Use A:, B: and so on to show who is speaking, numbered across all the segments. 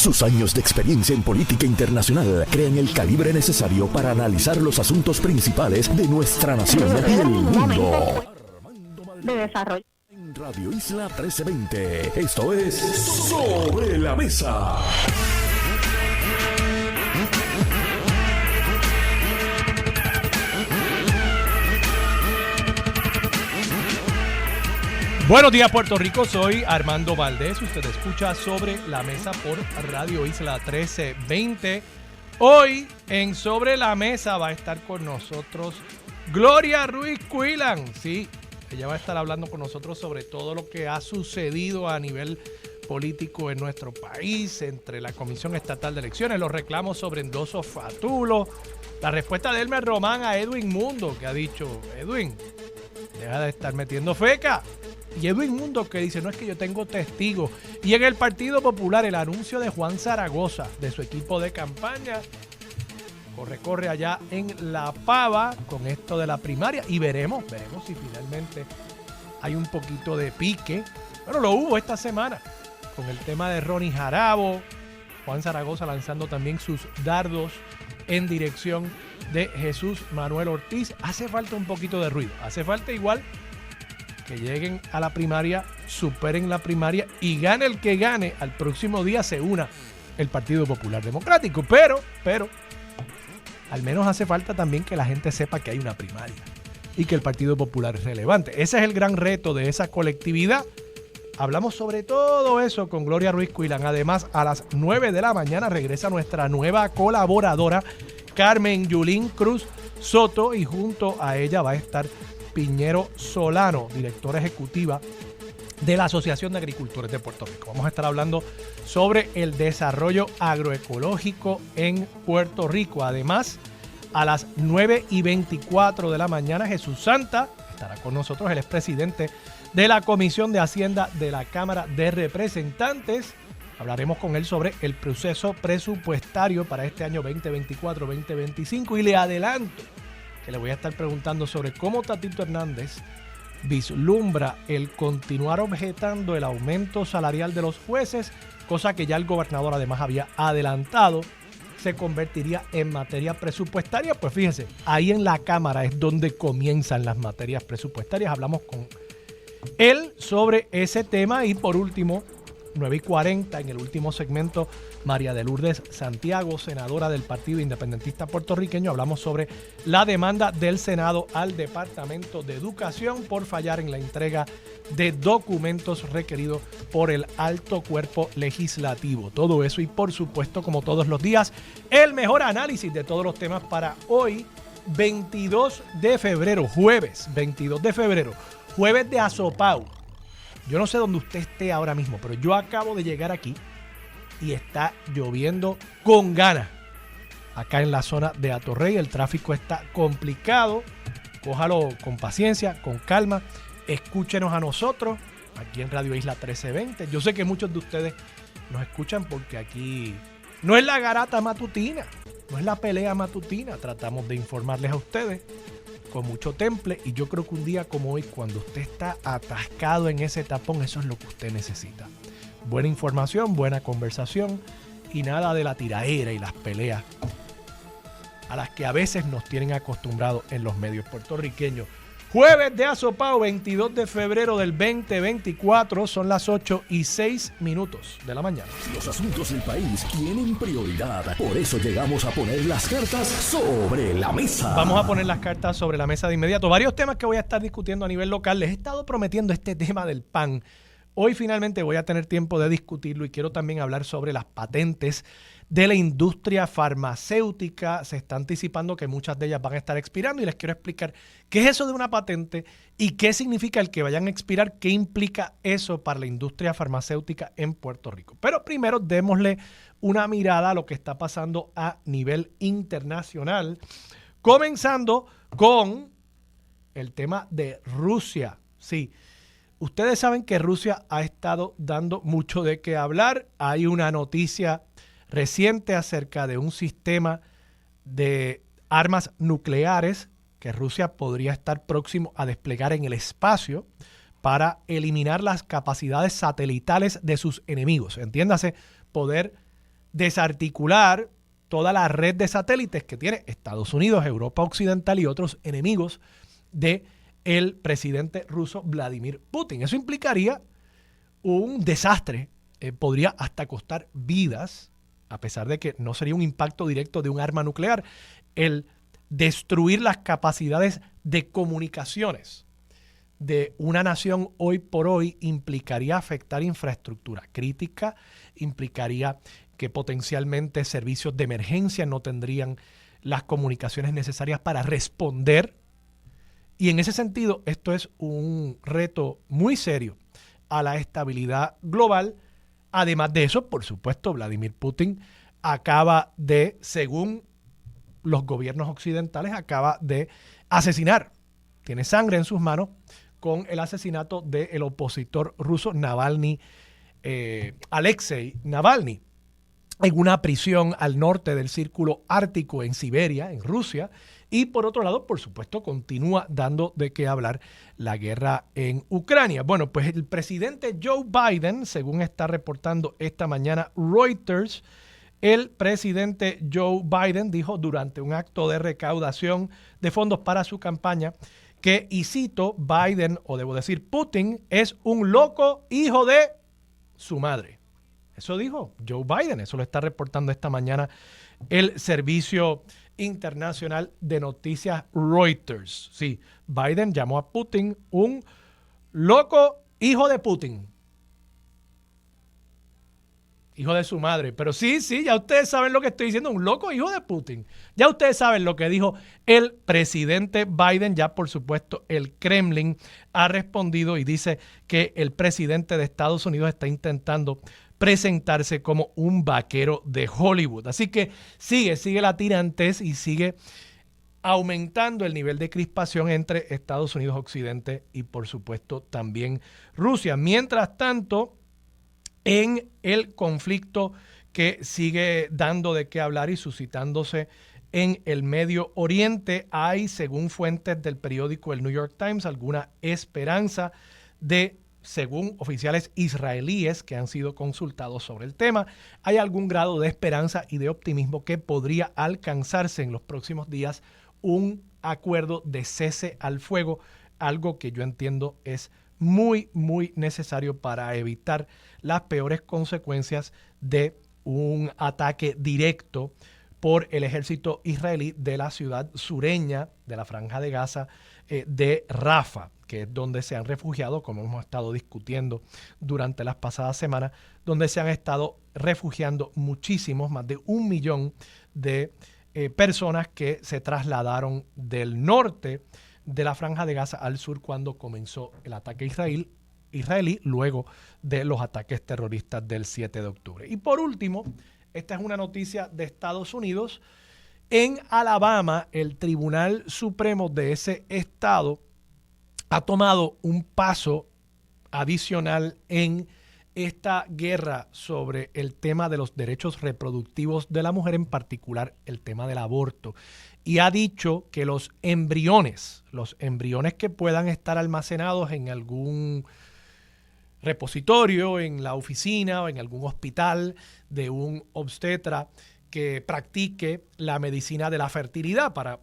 A: Sus años de experiencia en política internacional crean el calibre necesario para analizar los asuntos principales de nuestra nación y el mundo.
B: De desarrollo.
A: En Radio Isla 1320, esto es Sobre la Mesa.
C: Buenos días, Puerto Rico. Soy Armando Valdés. Usted escucha Sobre la Mesa por Radio Isla 1320. Hoy en Sobre la Mesa va a estar con nosotros Gloria Ruiz Quilan. Sí, ella va a estar hablando con nosotros sobre todo lo que ha sucedido a nivel político en nuestro país, entre la Comisión Estatal de Elecciones, los reclamos sobre endoso fatulo, la respuesta de Elmer Román a Edwin Mundo, que ha dicho: Edwin, deja de estar metiendo feca. Y Edwin Mundo que dice: no, es que yo tengo testigos. Y en el Partido Popular, el anuncio de Juan Zaragoza, de su equipo de campaña, corre allá en La Pava con esto de la primaria. Y veremos si finalmente hay un poquito de pique. Bueno, lo hubo esta semana con el tema de Ronnie Jarabo. Juan Zaragoza lanzando también sus dardos en dirección de Jesús Manuel Ortiz. Hace falta un poquito de ruido. Hace falta igual que lleguen a la primaria, superen la primaria y gane el que gane, al próximo día se una el Partido Popular Democrático. Pero, al menos hace falta también que la gente sepa que hay una primaria y que el Partido Popular es relevante. Ese es el gran reto de esa colectividad. Hablamos sobre todo eso con Gloria Ruiz Quilan. Además, a las 9 de la mañana regresa nuestra nueva colaboradora, Carmen Yulín Cruz Soto, y junto a ella va a estar Piñero Solano, directora ejecutiva de la Asociación de Agricultores de Puerto Rico. Vamos a estar hablando sobre el desarrollo agroecológico en Puerto Rico. Además, a las 9:24 de la mañana, Jesús Santa estará con nosotros, el expresidente de la Comisión de Hacienda de la Cámara de Representantes. Hablaremos con él sobre el proceso presupuestario para este año 2024-2025 y le adelanto que le voy a estar preguntando sobre cómo Tatito Hernández vislumbra el continuar objetando el aumento salarial de los jueces, cosa que ya el gobernador además había adelantado, se convertiría en materia presupuestaria. Pues fíjense, ahí en la Cámara es donde comienzan las materias presupuestarias. Hablamos con él sobre ese tema y por último, 9:40 en el último segmento, María de Lourdes Santiago, senadora del Partido Independentista Puertorriqueño. Hablamos sobre la demanda del Senado al Departamento de Educación por fallar en la entrega de documentos requeridos por el alto cuerpo legislativo. Todo eso y por supuesto, como todos los días, el mejor análisis de todos los temas para hoy, 22 de febrero, jueves 22 de febrero, jueves de asopao. Yo no sé dónde usted esté ahora mismo, pero yo acabo de llegar aquí y está lloviendo con ganas. Acá en la zona de Atorrey el tráfico está complicado. Cójalo con paciencia, con calma. Escúchenos a nosotros aquí en Radio Isla 1320. Yo sé que muchos de ustedes nos escuchan porque aquí no es la garata matutina, no es la pelea matutina. Tratamos de informarles a ustedes con mucho temple, y yo creo que un día como hoy, cuando usted está atascado en ese tapón, eso es lo que usted necesita. Buena información, buena conversación y nada de la tiraera y las peleas a las que a veces nos tienen acostumbrados en los medios puertorriqueños. Jueves de asopao, 22 de febrero del 2024, son las 8:06 de la mañana.
A: Los asuntos del país tienen prioridad, por eso llegamos a poner las cartas sobre la mesa.
C: Vamos a poner las cartas sobre la mesa de inmediato. Varios temas que voy a estar discutiendo a nivel local. Les he estado prometiendo este tema del pan. Hoy finalmente voy a tener tiempo de discutirlo y quiero también hablar sobre las patentes de la industria farmacéutica. Se está anticipando que muchas de ellas van a estar expirando y les quiero explicar qué es eso de una patente y qué significa el que vayan a expirar, qué implica eso para la industria farmacéutica en Puerto Rico. Pero primero démosle una mirada a lo que está pasando a nivel internacional, comenzando con el tema de Rusia. Sí, ustedes saben que Rusia ha estado dando mucho de qué hablar. Hay una noticia reciente acerca de un sistema de armas nucleares que Rusia podría estar próximo a desplegar en el espacio para eliminar las capacidades satelitales de sus enemigos. Entiéndase, poder desarticular toda la red de satélites que tiene Estados Unidos, Europa Occidental y otros enemigos de el presidente ruso Vladimir Putin. Eso implicaría un desastre, podría hasta costar vidas, a pesar de que no sería un impacto directo de un arma nuclear. El destruir las capacidades de comunicaciones de una nación hoy por hoy implicaría afectar infraestructura crítica, implicaría que potencialmente servicios de emergencia no tendrían las comunicaciones necesarias para responder. Y en ese sentido, esto es un reto muy serio a la estabilidad global. Además de eso, por supuesto, Vladimir Putin acaba de, según los gobiernos occidentales, acaba de asesinar. Tiene sangre en sus manos con el asesinato del opositor ruso Navalny, Alexei Navalny, en una prisión al norte del Círculo Ártico en Siberia, en Rusia. Y por otro lado, por supuesto, continúa dando de qué hablar la guerra en Ucrania. Bueno, pues el presidente Joe Biden, según está reportando esta mañana Reuters, el presidente Joe Biden dijo durante un acto de recaudación de fondos para su campaña que, y cito, Biden, o debo decir Putin, es un loco hijo de su madre. Eso dijo Joe Biden, eso lo está reportando esta mañana el Servicio Internacional de Noticias Reuters. Sí, Biden llamó a Putin un loco hijo de Putin. Hijo de su madre. Pero sí, ya ustedes saben lo que estoy diciendo, un loco hijo de Putin. Ya ustedes saben lo que dijo el presidente Biden. Ya, por supuesto, el Kremlin ha respondido y dice que el presidente de Estados Unidos está intentando presentarse como un vaquero de Hollywood. Así que sigue la tirantez y sigue aumentando el nivel de crispación entre Estados Unidos Occidente y, por supuesto, también Rusia. Mientras tanto, en el conflicto que sigue dando de qué hablar y suscitándose en el Medio Oriente, hay, según fuentes del periódico El New York Times, alguna esperanza de, según oficiales israelíes que han sido consultados sobre el tema, hay algún grado de esperanza y de optimismo que podría alcanzarse en los próximos días un acuerdo de cese al fuego, algo que yo entiendo es muy, muy necesario para evitar las peores consecuencias de un ataque directo por el ejército israelí de la ciudad sureña de la Franja de Gaza, de Rafah, que es donde se han refugiado, como hemos estado discutiendo durante las pasadas semanas, donde se han estado refugiando muchísimos, más de 1 millón de personas que se trasladaron del norte de la Franja de Gaza al sur cuando comenzó el ataque israelí luego de los ataques terroristas del 7 de octubre. Y por último, esta es una noticia de Estados Unidos. En Alabama, el Tribunal Supremo de ese estado ha tomado un paso adicional en esta guerra sobre el tema de los derechos reproductivos de la mujer, en particular el tema del aborto, y ha dicho que los embriones que puedan estar almacenados en algún repositorio, en la oficina o en algún hospital de un obstetra que practique la medicina de la fertilidad para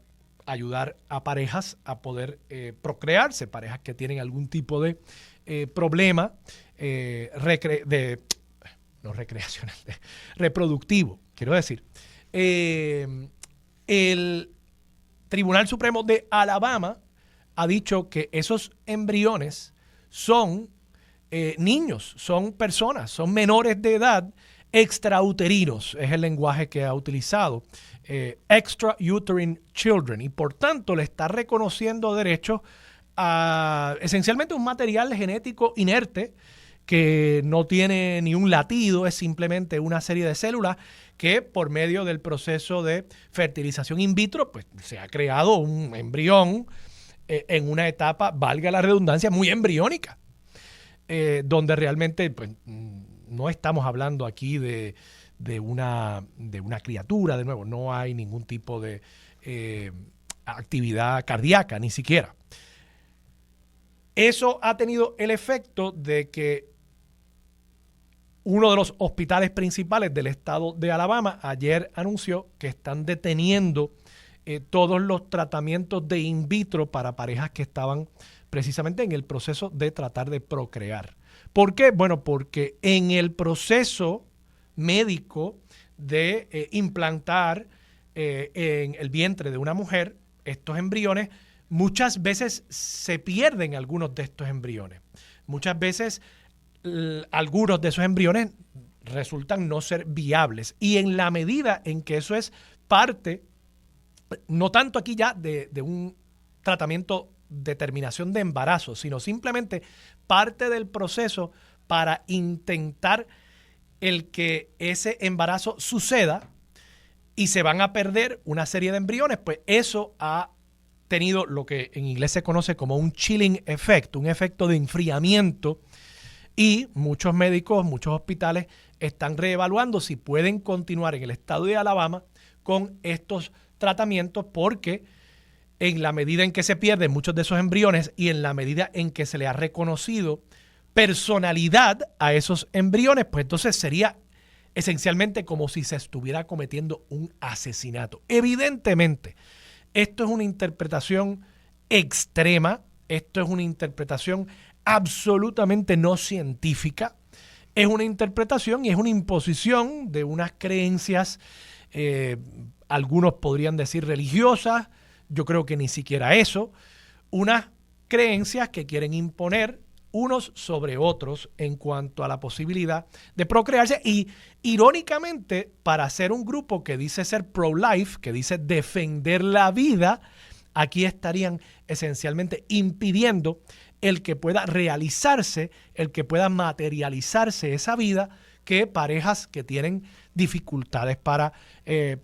C: ayudar a parejas a poder procrearse, parejas que tienen algún tipo de problema reproductivo, quiero decir. El Tribunal Supremo de Alabama ha dicho que esos embriones son niños, son personas, son menores de edad extrauterinos, es el lenguaje que ha utilizado, extrauterine children, y por tanto le está reconociendo derechos a esencialmente un material genético inerte que no tiene ni un latido, es simplemente una serie de células que por medio del proceso de fertilización in vitro, pues se ha creado un embrión en una etapa, valga la redundancia, muy embriónica, donde realmente pues, no estamos hablando aquí de una criatura, de nuevo, no hay ningún tipo de actividad cardíaca, ni siquiera. Eso ha tenido el efecto de que uno de los hospitales principales del estado de Alabama ayer anunció que están deteniendo todos los tratamientos de in vitro para parejas que estaban precisamente en el proceso de tratar de procrear. ¿Por qué? Bueno, porque en el proceso médico de implantar en el vientre de una mujer estos embriones, muchas veces se pierden algunos de estos embriones. Muchas veces algunos de esos embriones resultan no ser viables. Y en la medida en que eso es parte, no tanto aquí ya de un tratamiento de terminación de embarazo, sino simplemente parte del proceso para intentar el que ese embarazo suceda y se van a perder una serie de embriones, pues eso ha tenido lo que en inglés se conoce como un chilling effect, un efecto de enfriamiento, y muchos médicos, muchos hospitales están reevaluando si pueden continuar en el estado de Alabama con estos tratamientos, porque en la medida en que se pierden muchos de esos embriones y en la medida en que se le ha reconocido personalidad a esos embriones, pues entonces sería esencialmente como si se estuviera cometiendo un asesinato. Evidentemente, esto es una interpretación extrema, esto es una interpretación absolutamente no científica, es una interpretación y es una imposición de unas creencias, algunos podrían decir religiosas, yo creo que ni siquiera eso, unas creencias que quieren imponer unos sobre otros en cuanto a la posibilidad de procrearse, y irónicamente, para ser un grupo que dice ser pro-life, que dice defender la vida, aquí estarían esencialmente impidiendo el que pueda realizarse, el que pueda materializarse esa vida que parejas que tienen dificultades para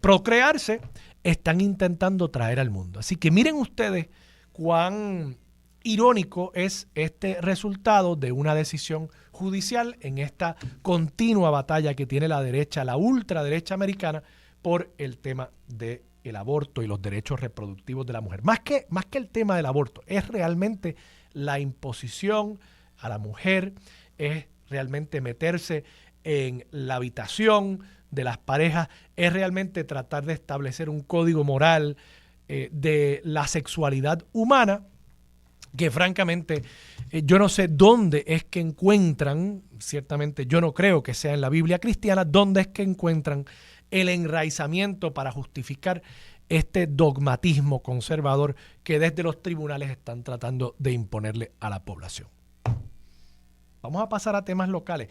C: procrearse están intentando traer al mundo. Así que miren ustedes cuán irónico es este resultado de una decisión judicial en esta continua batalla que tiene la derecha, la ultraderecha americana, por el tema del aborto y los derechos reproductivos de la mujer. Más que el tema del aborto, es realmente la imposición a la mujer, es realmente meterse en la habitación de las parejas, es realmente tratar de establecer un código moral de la sexualidad humana, que francamente yo no sé dónde es que encuentran, ciertamente yo no creo que sea en la Biblia cristiana, dónde es que encuentran el enraizamiento para justificar este dogmatismo conservador que desde los tribunales están tratando de imponerle a la población. Vamos a pasar a temas locales.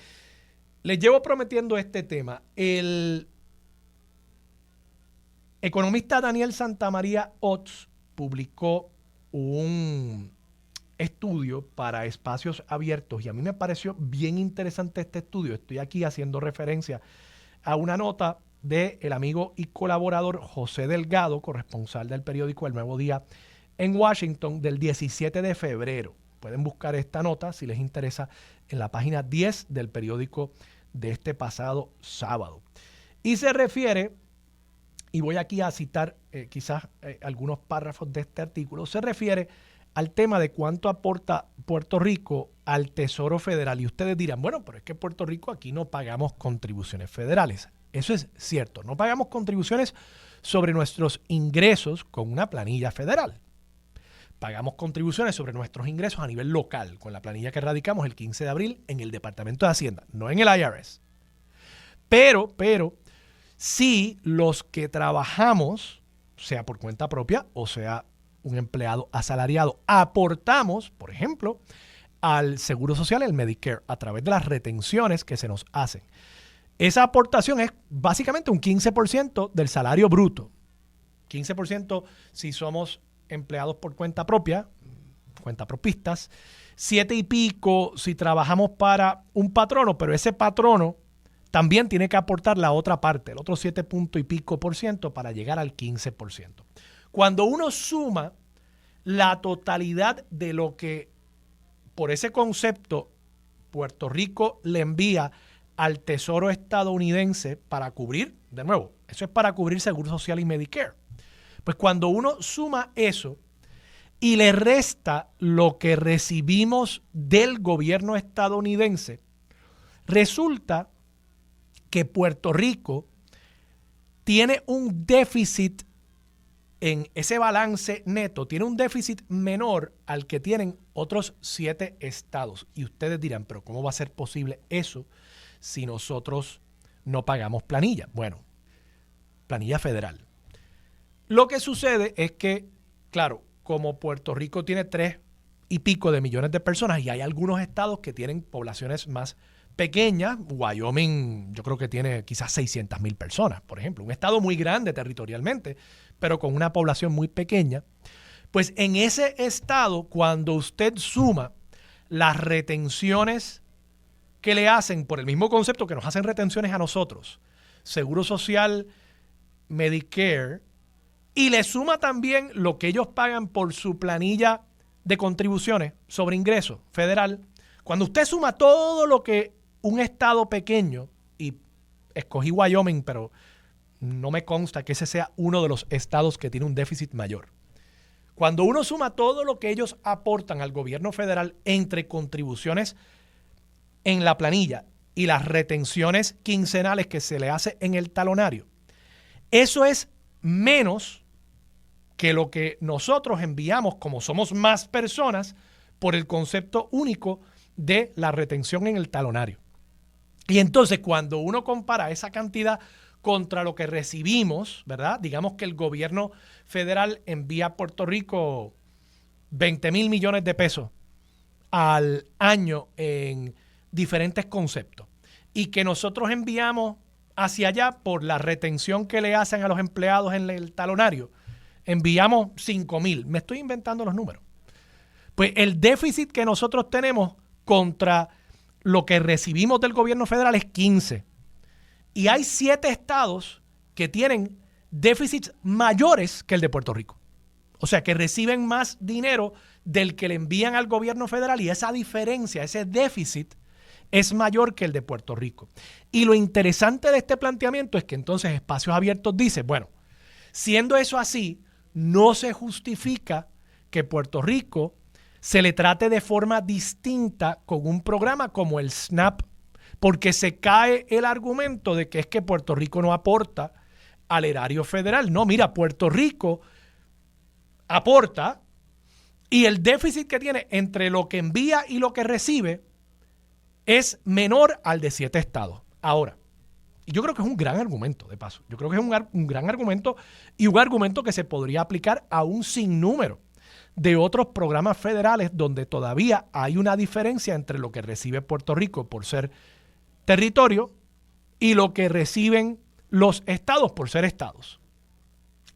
C: Les llevo prometiendo este tema. El economista Daniel Santamaría Ots publicó un estudio para Espacios Abiertos y a mí me pareció bien interesante este estudio. Estoy aquí haciendo referencia a una nota del amigo y colaborador José Delgado, corresponsal del periódico El Nuevo Día en Washington, del 17 de febrero. Pueden buscar esta nota, si les interesa, en la página 10 del periódico de este pasado sábado. Y se refiere, y voy aquí a citar quizás algunos párrafos de este artículo, se refiere al tema de cuánto aporta Puerto Rico al Tesoro Federal. Y ustedes dirán, bueno, pero es que Puerto Rico aquí no pagamos contribuciones federales. Eso es cierto, no pagamos contribuciones sobre nuestros ingresos con una planilla federal. Pagamos contribuciones sobre nuestros ingresos a nivel local, con la planilla que radicamos el 15 de abril en el Departamento de Hacienda, no en el IRS. Pero, sí los que trabajamos, sea por cuenta propia o sea un empleado asalariado, aportamos, por ejemplo, al Seguro Social, el Medicare, a través de las retenciones que se nos hacen. Esa aportación es básicamente un 15% del salario bruto. 15% si somos empleados por cuenta propia, cuentapropistas. 7 y pico si trabajamos para un patrono, pero ese patrono también tiene que aportar la otra parte, el otro 7 punto y pico por ciento para llegar al 15%. Cuando uno suma la totalidad de lo que por ese concepto Puerto Rico le envía al Tesoro estadounidense para cubrir, de nuevo, eso es para cubrir Seguro Social y Medicare. Pues cuando uno suma eso y le resta lo que recibimos del gobierno estadounidense, resulta que Puerto Rico tiene un déficit en ese balance neto, tiene un déficit menor al que tienen otros 7 estados. Y ustedes dirán, pero ¿cómo va a ser posible eso si nosotros no pagamos planilla? Bueno, planilla federal. Lo que sucede es que, claro, como Puerto Rico tiene 3 y pico de millones de personas y hay algunos estados que tienen poblaciones más pequeñas, Wyoming yo creo que tiene quizás 600,000 personas, por ejemplo, un estado muy grande territorialmente, pero con una población muy pequeña, pues en ese estado, cuando usted suma las retenciones que le hacen, por el mismo concepto que nos hacen retenciones a nosotros, Seguro Social, Medicare, y le suma también lo que ellos pagan por su planilla de contribuciones sobre ingresos federal, cuando usted suma todo lo que un estado pequeño, y escogí Wyoming, pero no me consta que ese sea uno de los estados que tiene un déficit mayor. Cuando uno suma todo lo que ellos aportan al gobierno federal entre contribuciones en la planilla y las retenciones quincenales que se le hace en el talonario, eso es menos que lo que nosotros enviamos, como somos más personas, por el concepto único de la retención en el talonario. Y entonces, cuando uno compara esa cantidad contra lo que recibimos, ¿verdad? Digamos que el gobierno federal envía a Puerto Rico 20,000 millones de pesos al año en diferentes conceptos y que nosotros enviamos hacia allá por la retención que le hacen a los empleados en el talonario, enviamos 5,000. Me estoy inventando los números. Pues el déficit que nosotros tenemos contra lo que recibimos del gobierno federal es 15. Y hay 7 estados que tienen déficits mayores que el de Puerto Rico. O sea, que reciben más dinero del que le envían al gobierno federal y esa diferencia, ese déficit, es mayor que el de Puerto Rico. Y lo interesante de este planteamiento es que entonces Espacios Abiertos dice, bueno, siendo eso así, no se justifica que Puerto Rico se le trate de forma distinta con un programa como el SNAP, porque se cae el argumento de que es que Puerto Rico no aporta al erario federal. No, mira, Puerto Rico aporta y el déficit que tiene entre lo que envía y lo que recibe es menor al de 7 estados. Ahora, y yo creo que es un gran argumento, de paso. Yo creo que es un gran argumento y un argumento que se podría aplicar a un sinnúmero de otros programas federales donde todavía hay una diferencia entre lo que recibe Puerto Rico por ser territorio y lo que reciben los estados por ser estados.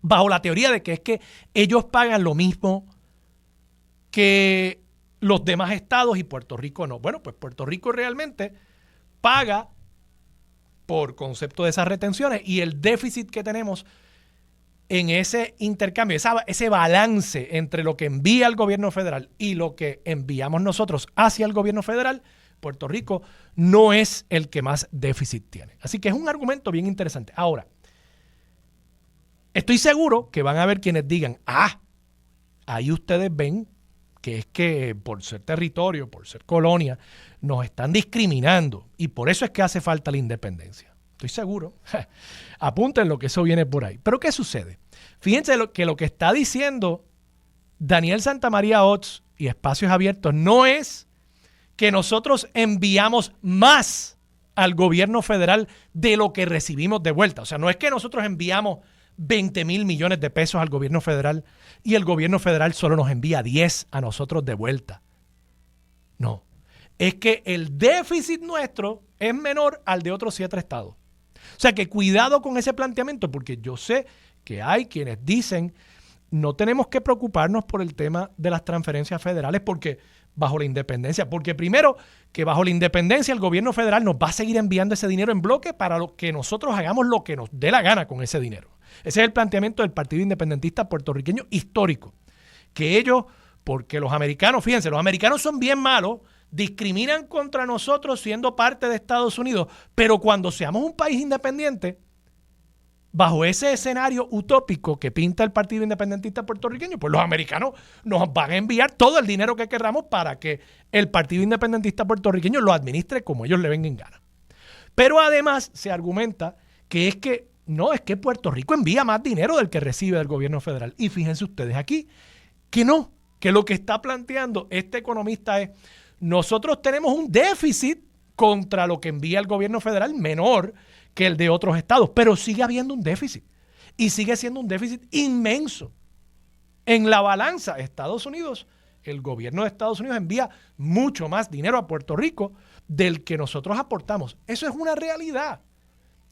C: Bajo la teoría de que es que ellos pagan lo mismo que los demás estados y Puerto Rico no. Bueno, pues Puerto Rico realmente paga por concepto de esas retenciones y el déficit que tenemos en ese intercambio, ese balance entre lo que envía el gobierno federal y lo que enviamos nosotros hacia el gobierno federal, Puerto Rico no es el que más déficit tiene. Así que es un argumento bien interesante. Ahora, estoy seguro que van a haber quienes digan, ahí ustedes ven que es que por ser territorio, por ser colonia, nos están discriminando y por eso es que hace falta la independencia. Estoy seguro. Apunten lo que eso viene por ahí. Pero ¿qué sucede? Fíjense que lo que está diciendo Daniel Santamaría Ots y Espacios Abiertos no es que nosotros enviamos más al gobierno federal de lo que recibimos de vuelta. O sea, no es que nosotros enviamos 20,000 millones de pesos al gobierno federal y el gobierno federal solo nos envía 10 a nosotros de vuelta. No. Es que el déficit nuestro es menor al de otros 7 estados. O sea que cuidado con ese planteamiento, porque yo sé que hay quienes dicen no tenemos que preocuparnos por el tema de las transferencias federales porque bajo la independencia, porque primero que bajo la independencia el gobierno federal nos va a seguir enviando ese dinero en bloque para que nosotros hagamos lo que nos dé la gana con ese dinero. Ese es el planteamiento del Partido Independentista Puertorriqueño histórico, que ellos, porque los americanos, fíjense, los americanos son bien malos, discriminan contra nosotros siendo parte de Estados Unidos, pero cuando seamos un país independiente, bajo ese escenario utópico que pinta el Partido Independentista Puertorriqueño, pues los americanos nos van a enviar todo el dinero que queramos para que el Partido Independentista Puertorriqueño lo administre como ellos le vengan en gana. Pero además se argumenta que es que Puerto Rico envía más dinero del que recibe del gobierno federal. Y fíjense ustedes aquí que no, que lo que está planteando este economista es: nosotros tenemos un déficit contra lo que envía el gobierno federal menor que el de otros estados, pero sigue habiendo un déficit y sigue siendo un déficit inmenso. En la balanza, Estados Unidos, el gobierno de Estados Unidos envía mucho más dinero a Puerto Rico del que nosotros aportamos. Eso es una realidad.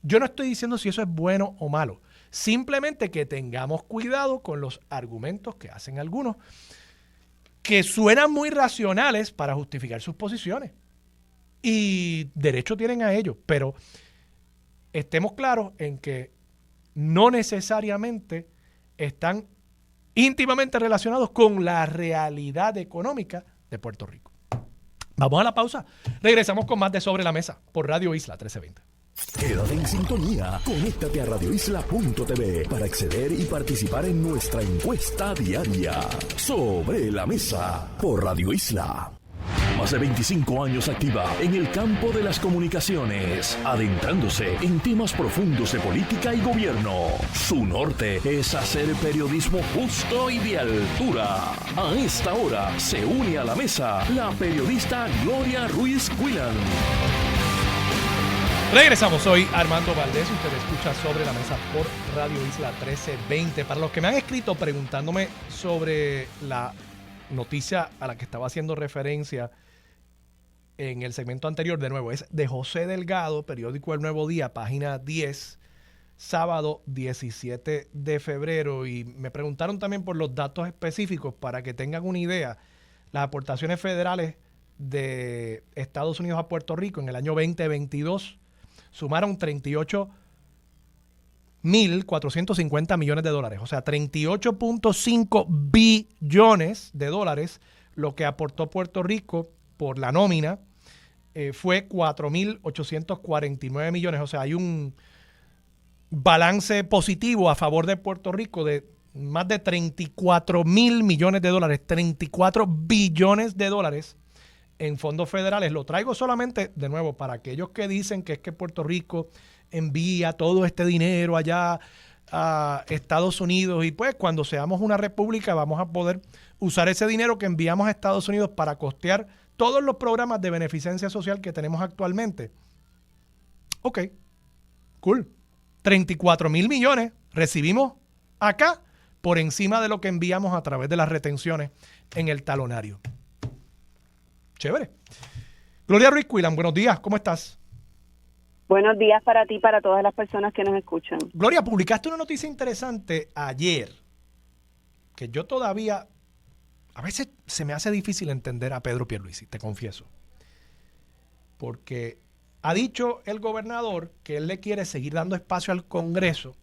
C: Yo no estoy diciendo si eso es bueno o malo. Simplemente que tengamos cuidado con los argumentos que hacen algunos que suenan muy racionales para justificar sus posiciones. Y derecho tienen a ello, pero estemos claros en que no necesariamente están íntimamente relacionados con la realidad económica de Puerto Rico. Vamos a la pausa. Regresamos con más de Sobre la Mesa por Radio Isla 1320.
A: Quédate en sintonía. Conéctate a radioisla.tv para acceder y participar en nuestra encuesta diaria. Sobre la Mesa por Radio Isla. Más de 25 años activa en el campo de las comunicaciones, adentrándose en temas profundos de política y gobierno. Su norte es hacer periodismo justo y de altura. A esta hora se une a la mesa la periodista Gloria Ruiz Quillan.
C: Regresamos, soy Armando Valdés, usted escucha Sobre la Mesa por Radio Isla 1320. Para los que me han escrito preguntándome sobre la noticia a la que estaba haciendo referencia en el segmento anterior, de nuevo, es de José Delgado, periódico El Nuevo Día, página 10, sábado 17 de febrero, y me preguntaron también por los datos específicos para que tengan una idea. Las aportaciones federales de Estados Unidos a Puerto Rico en el año 2022 sumaron 38.450 millones de dólares, o sea, 38.5 billones de dólares, lo que aportó Puerto Rico por la nómina fue 4.849 millones, o sea, hay un balance positivo a favor de Puerto Rico de más de 34.000 millones de dólares, 34 billones de dólares en fondos federales. Lo traigo solamente, de nuevo, para aquellos que dicen que es que Puerto Rico envía todo este dinero allá a Estados Unidos y pues cuando seamos una república vamos a poder usar ese dinero que enviamos a Estados Unidos para costear todos los programas de beneficencia social que tenemos actualmente. Ok, cool. 34.000 millones recibimos acá por encima de lo que enviamos a través de las retenciones en el talonario. Chévere. Gloria Ruiz Quillan, buenos días, ¿cómo estás?
B: Buenos días para ti y para todas las personas que nos escuchan.
C: Gloria, publicaste una noticia interesante ayer, que yo todavía, a veces se me hace difícil entender a Pedro Pierluisi, te confieso. Porque ha dicho el gobernador que él le quiere seguir dando espacio al Congreso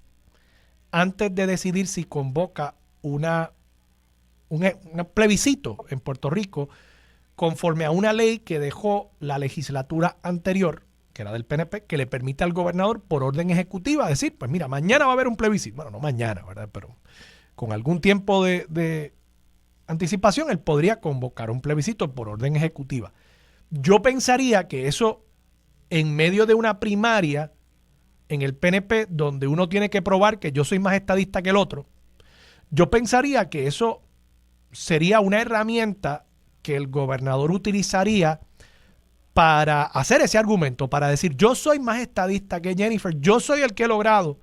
C: antes de decidir si convoca un plebiscito en Puerto Rico conforme a una ley que dejó la legislatura anterior, que era del PNP, que le permite al gobernador por orden ejecutiva decir, pues mira, mañana va a haber un plebiscito. Bueno, no mañana, ¿verdad? Pero con algún tiempo de anticipación, él podría convocar un plebiscito por orden ejecutiva. Yo pensaría que eso, en medio de una primaria en el PNP, donde uno tiene que probar que yo soy más estadista que el otro, yo pensaría que eso sería una herramienta que el gobernador utilizaría para hacer ese argumento, para decir, yo soy más estadista que Jennifer, yo soy el que he logrado,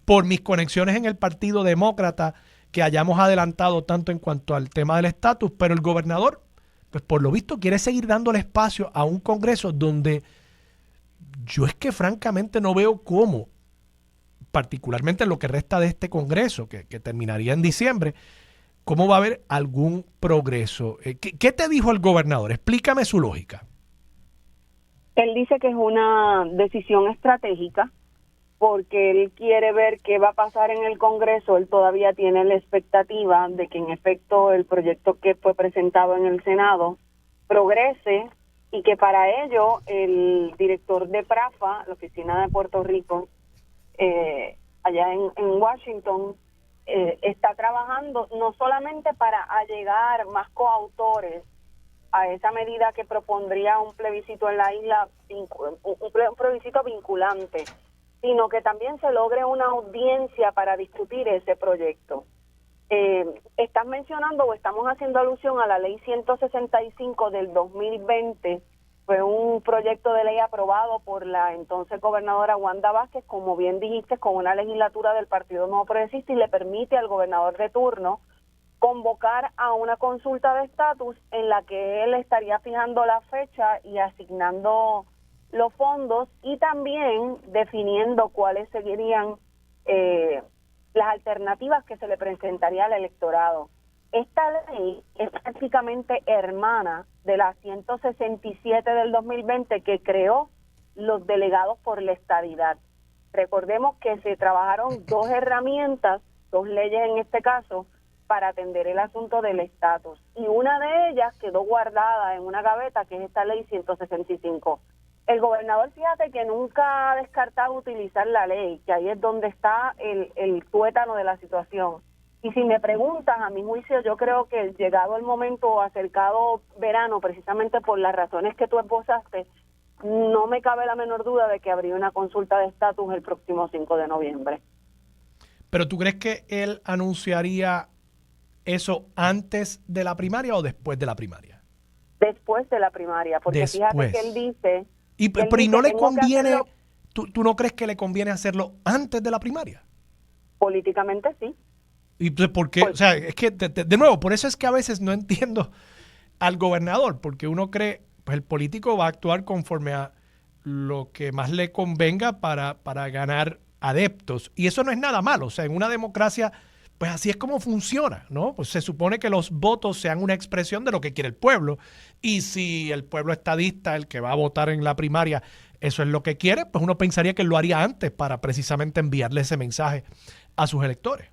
C: por mis conexiones en el Partido Demócrata, que hayamos adelantado tanto en cuanto al tema del estatus, pero el gobernador, pues por lo visto, quiere seguir dándole espacio a un Congreso donde yo es que francamente no veo cómo, particularmente en lo que resta de este Congreso, que terminaría en diciembre, cómo va a haber algún progreso. ¿Qué te dijo el gobernador? Explícame su lógica.
B: Él dice que es una decisión estratégica porque él quiere ver qué va a pasar en el Congreso. Él todavía tiene la expectativa de que en efecto el proyecto que fue presentado en el Senado progrese y que para ello el director de PRAFA, la oficina de Puerto Rico, allá en Washington, está trabajando no solamente para allegar más coautores a esa medida que propondría un plebiscito en la isla, un plebiscito vinculante, sino que también se logre una audiencia para discutir ese proyecto. Estás mencionando o estamos haciendo alusión a la ley 165 del 2020. Fue un proyecto de ley aprobado por la entonces gobernadora Wanda Vázquez, como bien dijiste, con una legislatura del Partido Nuevo Progresista, y le permite al gobernador de turno convocar a una consulta de estatus en la que él estaría fijando la fecha y asignando los fondos, y también definiendo cuáles serían las alternativas que se le presentaría al electorado. Esta ley es prácticamente hermana de la 167 del 2020 que creó los delegados por la estadidad. Recordemos que se trabajaron dos herramientas, dos leyes en este caso, para atender el asunto del estatus. Y una de ellas quedó guardada en una gaveta, que es esta ley 165. El gobernador, fíjate que nunca ha descartado utilizar la ley, que ahí es donde está el tuétano de la situación. Y si me preguntas, a mi juicio, yo creo que llegado el momento, acercado verano, precisamente por las razones que tú esbozaste, no me cabe la menor duda de que habría una consulta de estatus el próximo 5 de noviembre.
C: ¿Pero tú crees que él anunciaría eso antes de la primaria o después de la primaria?
B: Después de la primaria, porque
C: después.
B: Fíjate que él dice...
C: Pero ¿y no le conviene, tú no crees que le conviene hacerlo antes de la primaria?
B: Políticamente sí.
C: ¿Y por qué? O sea, es que, de nuevo, por eso es que a veces no entiendo al gobernador, porque uno cree, pues el político va a actuar conforme a lo que más le convenga para ganar adeptos. Y eso no es nada malo. O sea, en una democracia, pues así es como funciona, ¿no? Pues se supone que los votos sean una expresión de lo que quiere el pueblo. Y si el pueblo estadista, el que va a votar en la primaria, eso es lo que quiere, pues uno pensaría que lo haría antes para precisamente enviarle ese mensaje a sus electores.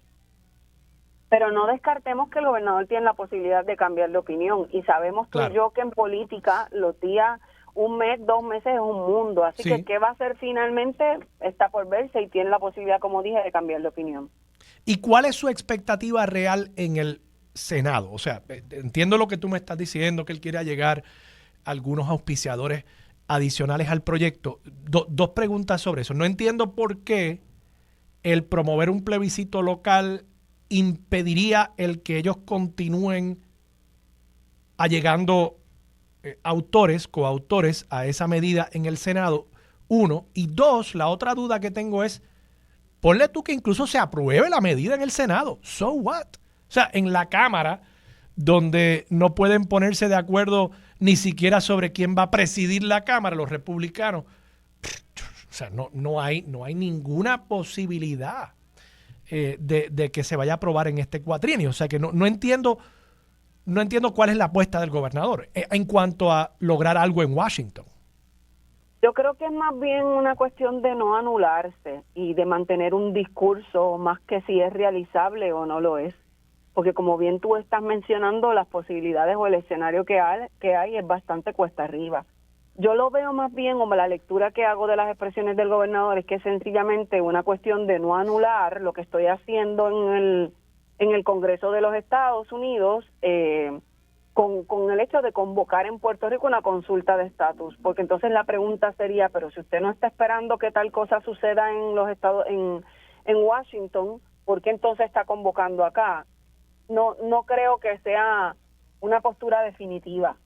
B: Pero no descartemos que el gobernador tiene la posibilidad de cambiar de opinión. Y sabemos tú y yo que en política los días, un mes, 2 meses es un mundo. Así que qué va a hacer finalmente está por verse, y tiene la posibilidad, como dije, de cambiar de opinión.
C: ¿Y cuál es su expectativa real en el Senado? O sea, entiendo lo que tú me estás diciendo, que él quiere llegar a algunos auspiciadores adicionales al proyecto. Dos preguntas sobre eso. No entiendo por qué el promover un plebiscito local impediría el que ellos continúen allegando coautores a esa medida en el Senado, 1. Y 2, la otra duda que tengo es, ponle tú que incluso se apruebe la medida en el Senado. ¿So what? O sea, en la Cámara, donde no pueden ponerse de acuerdo ni siquiera sobre quién va a presidir la Cámara, los republicanos, o sea, no hay ninguna posibilidad de que se vaya a aprobar en este cuatrienio. O sea, que no entiendo cuál es la apuesta del gobernador en cuanto a lograr algo en Washington.
B: Yo creo que es más bien una cuestión de no anularse y de mantener un discurso, más que si es realizable o no lo es. Porque como bien tú estás mencionando, las posibilidades o el escenario que hay es bastante cuesta arriba. Yo lo veo más bien, como la lectura que hago de las expresiones del gobernador, es que es sencillamente una cuestión de no anular lo que estoy haciendo en el Congreso de los Estados Unidos, con el hecho de convocar en Puerto Rico una consulta de estatus, porque entonces la pregunta sería, pero si usted no está esperando que tal cosa suceda en los estados, en Washington, ¿por qué entonces está convocando acá? No creo que sea una postura definitiva.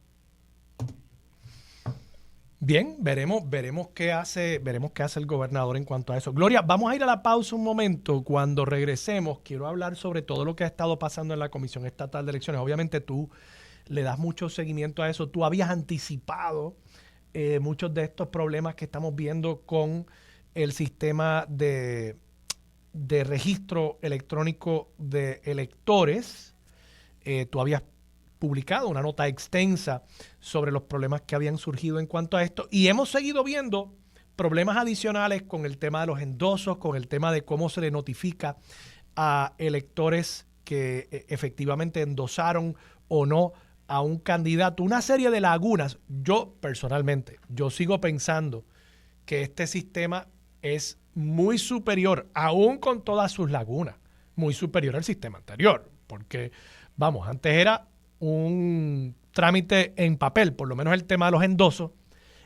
C: Bien, veremos qué hace el gobernador en cuanto a eso. Gloria, vamos a ir a la pausa un momento. Cuando regresemos, quiero hablar sobre todo lo que ha estado pasando en la Comisión Estatal de Elecciones. Obviamente tú le das mucho seguimiento a eso. Tú habías anticipado muchos de estos problemas que estamos viendo con el sistema de registro electrónico de electores. Tú habías publicado una nota extensa sobre los problemas que habían surgido en cuanto a esto, y hemos seguido viendo problemas adicionales con el tema de los endosos, con el tema de cómo se le notifica a electores que efectivamente endosaron o no a un candidato, una serie de lagunas. Yo personalmente, sigo pensando que este sistema es muy superior, aún con todas sus lagunas, muy superior al sistema anterior, porque, vamos, antes era un trámite en papel, por lo menos el tema de los endosos,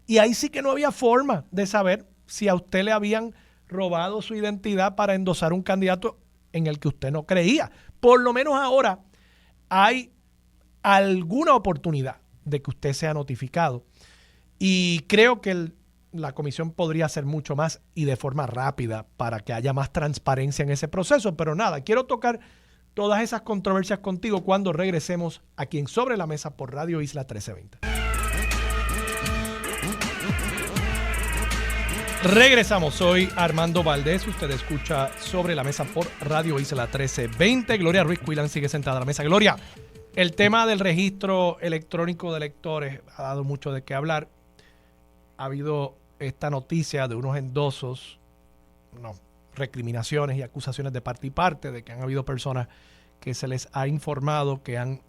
C: y ahí sí que no había forma de saber si a usted le habían robado su identidad para endosar un candidato en el que usted no creía. Por lo menos ahora hay alguna oportunidad de que usted sea notificado. Y creo que la comisión podría hacer mucho más y de forma rápida para que haya más transparencia en ese proceso. Pero nada, quiero tocar todas esas controversias contigo cuando regresemos aquí en Sobre la Mesa por Radio Isla 1320. Regresamos, soy Armando Valdés, usted escucha Sobre la Mesa por Radio Isla 1320. Gloria Ruiz Cuilán sigue sentada a la mesa. Gloria, el tema del registro electrónico de electores ha dado mucho de qué hablar. Ha habido esta noticia de unos endosos, recriminaciones y acusaciones de parte y parte de que han habido personas que se les ha informado que han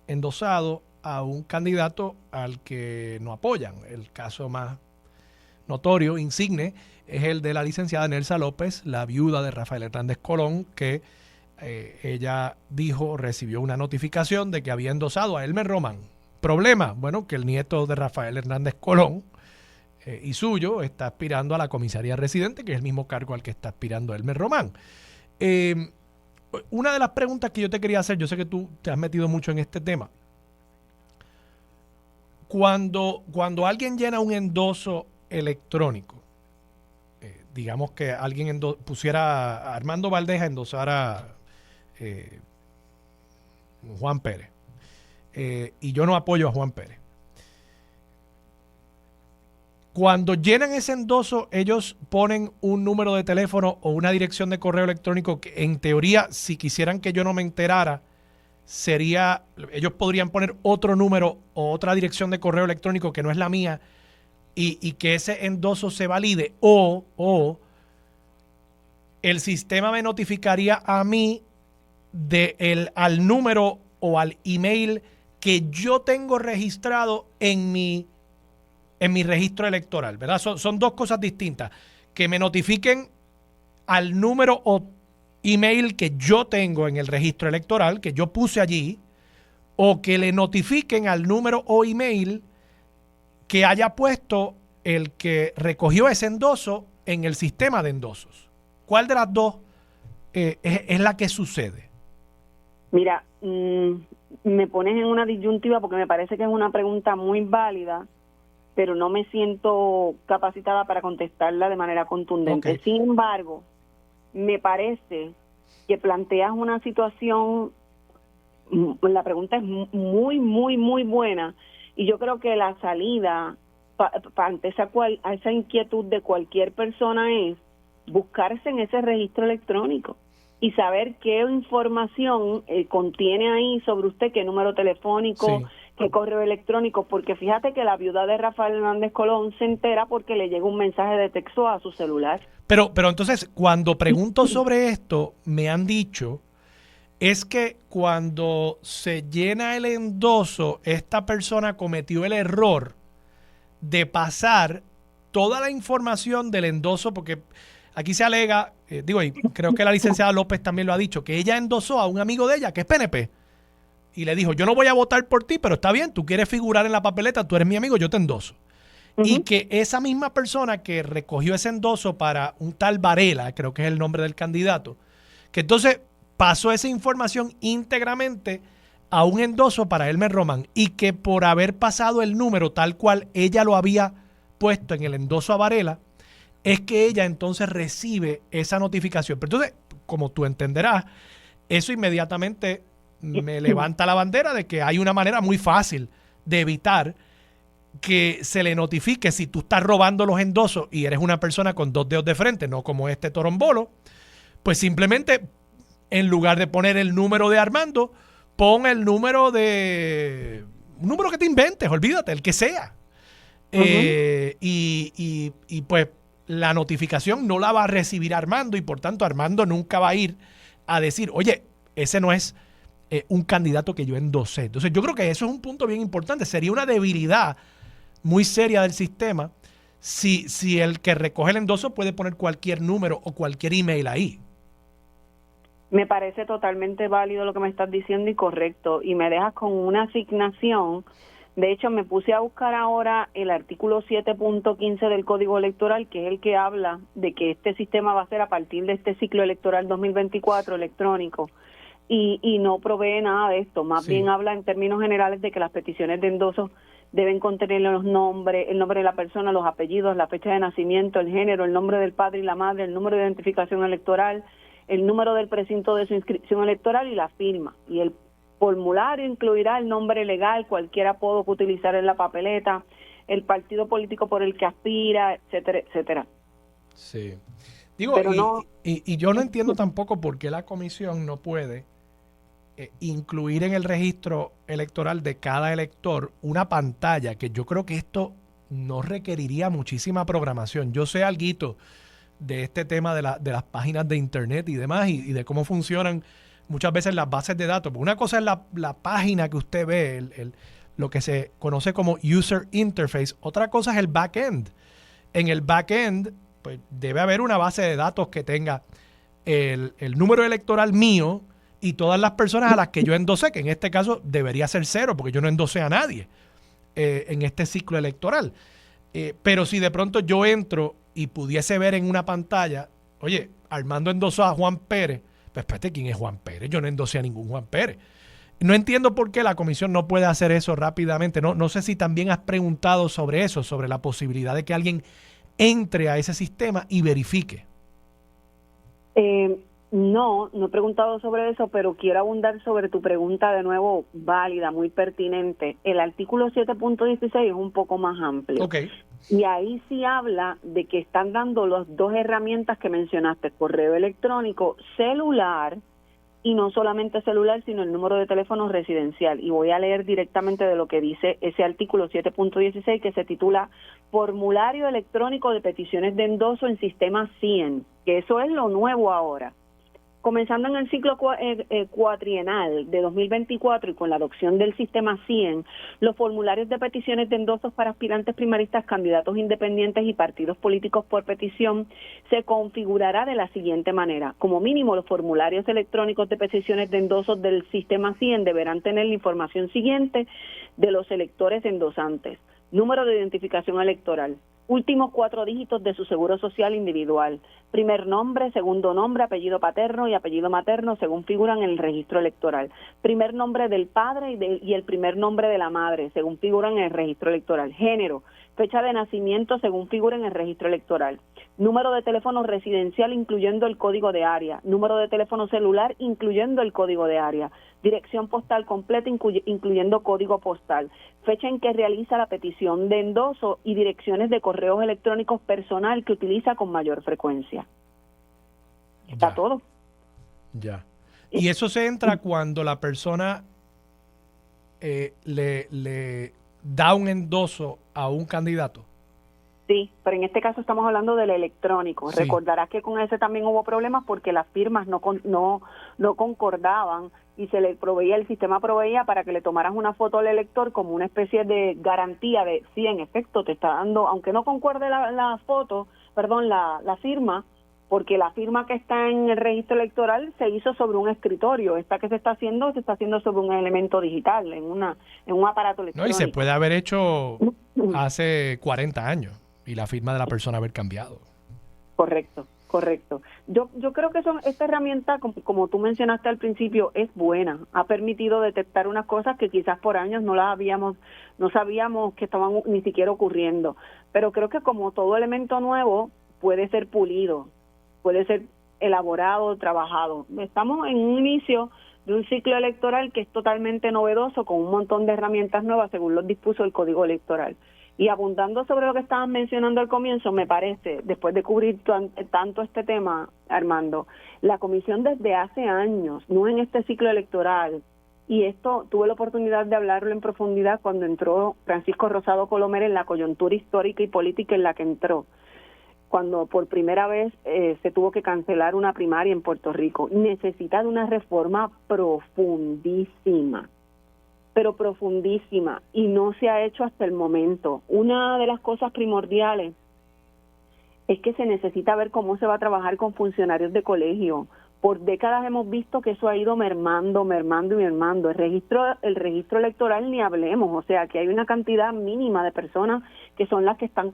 C: endosado a un candidato al que no apoyan. El caso más notorio, insigne, es el de la licenciada Nelsa López, la viuda de Rafael Hernández Colón, que ella dijo, recibió una notificación de que había endosado a Elmer Román. Problema, bueno, que el nieto de Rafael Hernández Colón y suyo está aspirando a la comisaría residente, que es el mismo cargo al que está aspirando Elmer Román. Una de las preguntas que yo te quería hacer, yo sé que tú te has metido mucho en este tema. Cuando alguien llena un endoso electrónico, digamos que alguien pusiera a Armando Valdés a endosar a Juan Pérez, y yo no apoyo a Juan Pérez. Cuando llenan ese endoso, ellos ponen un número de teléfono o una dirección de correo electrónico que, en teoría, si quisieran que yo no me enterara, ellos podrían poner otro número o otra dirección de correo electrónico que no es la mía y que ese endoso se valide, o el sistema me notificaría a mí al número o al email que yo tengo registrado en mi registro electoral, ¿verdad? Son dos cosas distintas. Que me notifiquen al número o email que yo tengo en el registro electoral, que yo puse allí, o que le notifiquen al número o email que haya puesto el que recogió ese endoso en el sistema de endosos. ¿Cuál de las dos es la que sucede?
B: Mira, me pones en una disyuntiva porque me parece que es una pregunta muy válida, pero no me siento capacitada para contestarla de manera contundente. Okay. Sin embargo, me parece que planteas una situación, la pregunta es muy, muy, muy buena, y yo creo que la salida ante esa inquietud de cualquier persona es buscarse en ese registro electrónico y saber qué información contiene ahí sobre usted, qué número telefónico, sí, qué correo electrónico, porque fíjate que la viuda de Rafael Hernández Colón se entera porque le llega un mensaje de texto a su celular. Pero
C: entonces, cuando pregunto sobre esto, me han dicho, es que cuando se llena el endoso, esta persona cometió el error de pasar toda la información del endoso, porque aquí se alega, y creo que la licenciada López también lo ha dicho, que ella endosó a un amigo de ella, que es PNP, y le dijo, yo no voy a votar por ti, pero está bien, tú quieres figurar en la papeleta, tú eres mi amigo, yo te endoso. Y que esa misma persona que recogió ese endoso para un tal Varela, creo que es el nombre del candidato, que entonces pasó esa información íntegramente a un endoso para Elmer Román, y que por haber pasado el número tal cual ella lo había puesto en el endoso a Varela, es que ella entonces recibe esa notificación. Pero entonces, como tú entenderás, eso inmediatamente me levanta la bandera de que hay una manera muy fácil de evitar que se le notifique si tú estás robando los endosos y eres una persona con dos dedos de frente, no como este torombolo. Pues simplemente, en lugar de poner el número de Armando, pon el número de... un número que te inventes, olvídate, el que sea. Y pues la notificación no la va a recibir Armando, y por tanto Armando nunca va a ir a decir, oye, ese no es un candidato que yo endosé. Entonces yo creo que eso es un punto bien importante. Sería una debilidad muy seria del sistema si el que recoge el endoso puede poner cualquier número o cualquier email ahí.
B: Me parece totalmente válido lo que me estás diciendo y correcto, y me dejas con una asignación. De hecho, me puse a buscar ahora el artículo 7.15 del Código Electoral, que es el que habla de que este sistema va a ser a partir de este ciclo electoral 2024 electrónico, y no provee nada de esto, más bien habla en términos generales de que las peticiones de endosos deben contener los nombres, el nombre de la persona, los apellidos, la fecha de nacimiento, el género, el nombre del padre y la madre, el número de identificación electoral, el número del precinto de su inscripción electoral y la firma. Y el formulario incluirá el nombre legal, cualquier apodo que utilizar en la papeleta, el partido político por el que aspira, etcétera, etcétera.
C: Sí. Digo, y yo no entiendo tampoco por qué la comisión no puede incluir en el registro electoral de cada elector una pantalla, que yo creo que esto no requeriría muchísima programación. Yo sé alguito de este tema de las páginas de internet y demás, y de cómo funcionan muchas veces las bases de datos. Porque una cosa es la página que usted ve, lo que se conoce como user interface. Otra cosa es el backend. En el backend, pues debe haber una base de datos que tenga el número electoral mío y todas las personas a las que yo endosé, que en este caso debería ser 0, porque yo no endosé a nadie en este ciclo electoral. Pero si de pronto yo entro y pudiese ver en una pantalla, oye, Armando endosó a Juan Pérez, pues espérate, ¿quién es Juan Pérez? Yo no endosé a ningún Juan Pérez. No entiendo por qué la comisión no puede hacer eso rápidamente. No sé si también has preguntado sobre eso, sobre la posibilidad de que alguien entre a ese sistema y verifique.
B: No he preguntado sobre eso, pero quiero abundar sobre tu pregunta de nuevo, válida, muy pertinente. El artículo 7.16 es un poco más amplio.
C: Okay.
B: Y ahí sí habla de que están dando las dos herramientas que mencionaste, correo electrónico, celular, y no solamente celular, sino el número de teléfono residencial. Y voy a leer directamente de lo que dice ese artículo 7.16, que se titula Formulario electrónico de peticiones de endoso en sistema 100, que eso es lo nuevo ahora. Comenzando en el ciclo cuatrienal de 2024 y con la adopción del sistema 100, los formularios de peticiones de endosos para aspirantes primaristas, candidatos independientes y partidos políticos por petición se configurará de la siguiente manera. Como mínimo, los formularios electrónicos de peticiones de endosos del sistema 100 deberán tener la información siguiente de los electores endosantes: número de identificación electoral, últimos 4 dígitos de su seguro social individual, primer nombre, segundo nombre, apellido paterno y apellido materno según figuran en el registro electoral, primer nombre del padre y el primer nombre de la madre según figuran en el registro electoral, género, fecha de nacimiento según figura en el registro electoral, número de teléfono residencial incluyendo el código de área, número de teléfono celular incluyendo el código de área, dirección postal completa incluyendo código postal, fecha en que realiza la petición de endoso y direcciones de correos electrónicos personal que utiliza con mayor frecuencia. Está todo.
C: Ya. Y eso se entra cuando la persona le da un endoso a un candidato.
B: Sí, pero en este caso estamos hablando del electrónico.
C: Sí.
B: Recordarás que con ese también hubo problemas porque las firmas no concordaban y se le proveía, el sistema proveía para que le tomaras una foto al elector como una especie de garantía de sí, en efecto, te está dando, aunque no concuerde la firma, porque la firma que está en el registro electoral se hizo sobre un escritorio. Esta que se está haciendo sobre un elemento digital, en un aparato electrónico.
C: No, y se puede haber hecho hace 40 años y la firma de la persona haber cambiado.
B: Correcto. Yo creo que esta herramienta, como tú mencionaste al principio, es buena. Ha permitido detectar unas cosas que quizás por años no sabíamos que estaban ni siquiera ocurriendo. Pero creo que como todo elemento nuevo puede ser pulido, puede ser elaborado, trabajado. Estamos en un inicio de un ciclo electoral que es totalmente novedoso, con un montón de herramientas nuevas según lo dispuso el Código Electoral. Y abundando sobre lo que estabas mencionando al comienzo, me parece, después de cubrir tanto este tema, Armando, la comisión desde hace años, no en este ciclo electoral, y esto tuve la oportunidad de hablarlo en profundidad cuando entró Francisco Rosado Colomer en la coyuntura histórica y política en la que entró, cuando por primera vez se tuvo que cancelar una primaria en Puerto Rico. Necesita de una reforma profundísima, pero profundísima, y no se ha hecho hasta el momento. Una de las cosas primordiales es que se necesita ver cómo se va a trabajar con funcionarios de colegio, Por décadas hemos visto que eso ha ido mermando. El registro electoral ni hablemos, o sea que hay una cantidad mínima de personas que son las que están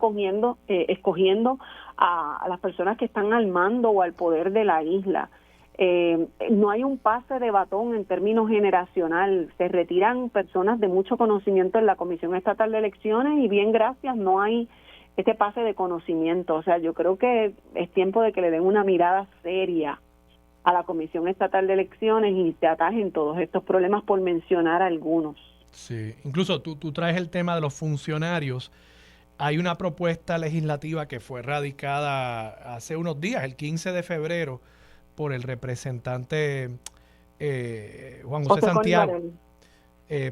B: escogiendo a las personas que están al mando o al poder de la isla. No hay un pase de batón en términos generacional, se retiran personas de mucho conocimiento en la Comisión Estatal de Elecciones y bien gracias, no hay este pase de conocimiento. O sea, yo creo que es tiempo de que le den una mirada seria a la Comisión Estatal de Elecciones y se atajen todos estos problemas, por mencionar algunos.
C: Sí, incluso tú traes el tema de los funcionarios. Hay una propuesta legislativa que fue radicada hace unos días, el 15 de febrero, por el representante Juan José Santiago,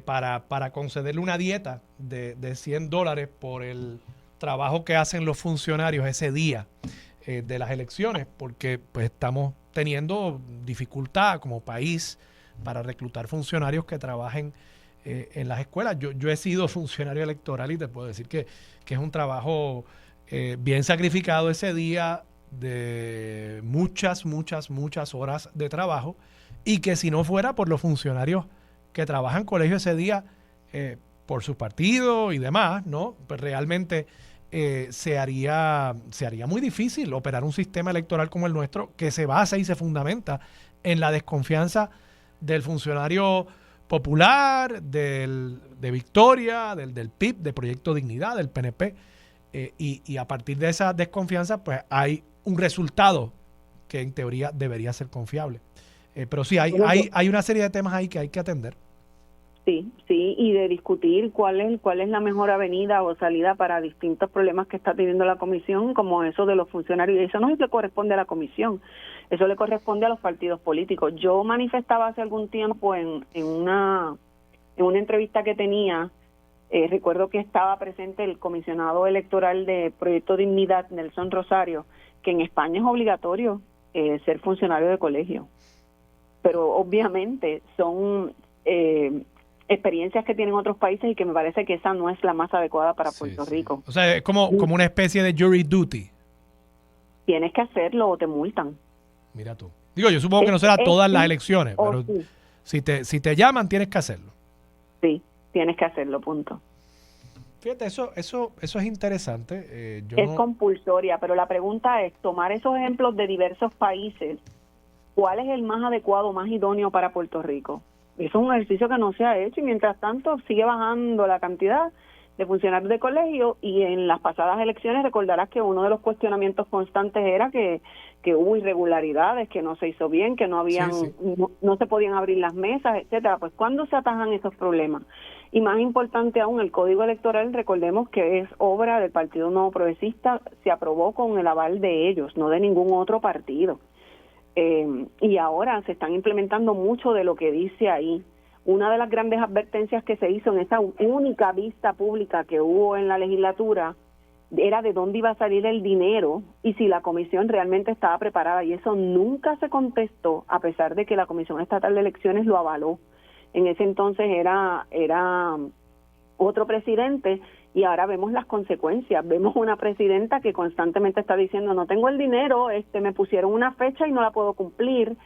C: para concederle una dieta de $100 por el trabajo que hacen los funcionarios ese día de las elecciones, porque pues estamos teniendo dificultad como país para reclutar funcionarios que trabajen en las escuelas. Yo he sido funcionario electoral y te puedo decir que es un trabajo bien sacrificado ese día, de muchas horas de trabajo, y que si no fuera por los funcionarios que trabajan en colegio ese día por sus partidos y demás, ¿no? Pues realmente se haría muy difícil operar un sistema electoral como el nuestro, que se basa y se fundamenta en la desconfianza del funcionario popular, de Victoria, del PIB, de Proyecto Dignidad, del PNP, y a partir de esa desconfianza pues hay un resultado que en teoría debería ser confiable. Pero sí, hay una serie de temas ahí que hay que atender.
B: Sí, y de discutir cuál es la mejor avenida o salida para distintos problemas que está teniendo la comisión, como eso de los funcionarios. Y eso no le corresponde a la comisión, eso le corresponde a los partidos políticos. Yo manifestaba hace algún tiempo en una entrevista que tenía, recuerdo que estaba presente el comisionado electoral de Proyecto Dignidad, Nelson Rosario, que en España es obligatorio ser funcionario de colegio. Pero obviamente son experiencias que tienen otros países y que me parece que esa no es la más adecuada para Puerto Rico.
C: O sea, es como una especie de jury duty.
B: Tienes que hacerlo o te multan.
C: Mira tú. Digo, yo supongo que no será todas las elecciones, pero sí. si te llaman tienes que hacerlo.
B: Sí, tienes que hacerlo, punto.
C: Fíjate, eso es interesante.
B: Es compulsoria, pero la pregunta es tomar esos ejemplos de diversos países. ¿Cuál es el más adecuado, más idóneo para Puerto Rico? Eso es un ejercicio que no se ha hecho y mientras tanto sigue bajando la cantidad de funcionarios de colegio, y en las pasadas elecciones recordarás que uno de los cuestionamientos constantes era que hubo irregularidades, que no se hizo bien, que no habían, no se podían abrir las mesas, etcétera. Pues ¿cuándo se atajan esos problemas? Y más importante aún, el Código Electoral, recordemos que es obra del Partido Nuevo Progresista, se aprobó con el aval de ellos, no de ningún otro partido. Y ahora se están implementando mucho de lo que dice ahí. Una de las grandes advertencias que se hizo en esa única vista pública que hubo en la legislatura era de dónde iba a salir el dinero y si la comisión realmente estaba preparada, y eso nunca se contestó, a pesar de que la Comisión Estatal de Elecciones lo avaló. En ese entonces era otro presidente, y ahora vemos las consecuencias. Vemos una presidenta que constantemente está diciendo no tengo el dinero, me pusieron una fecha y no la puedo cumplir,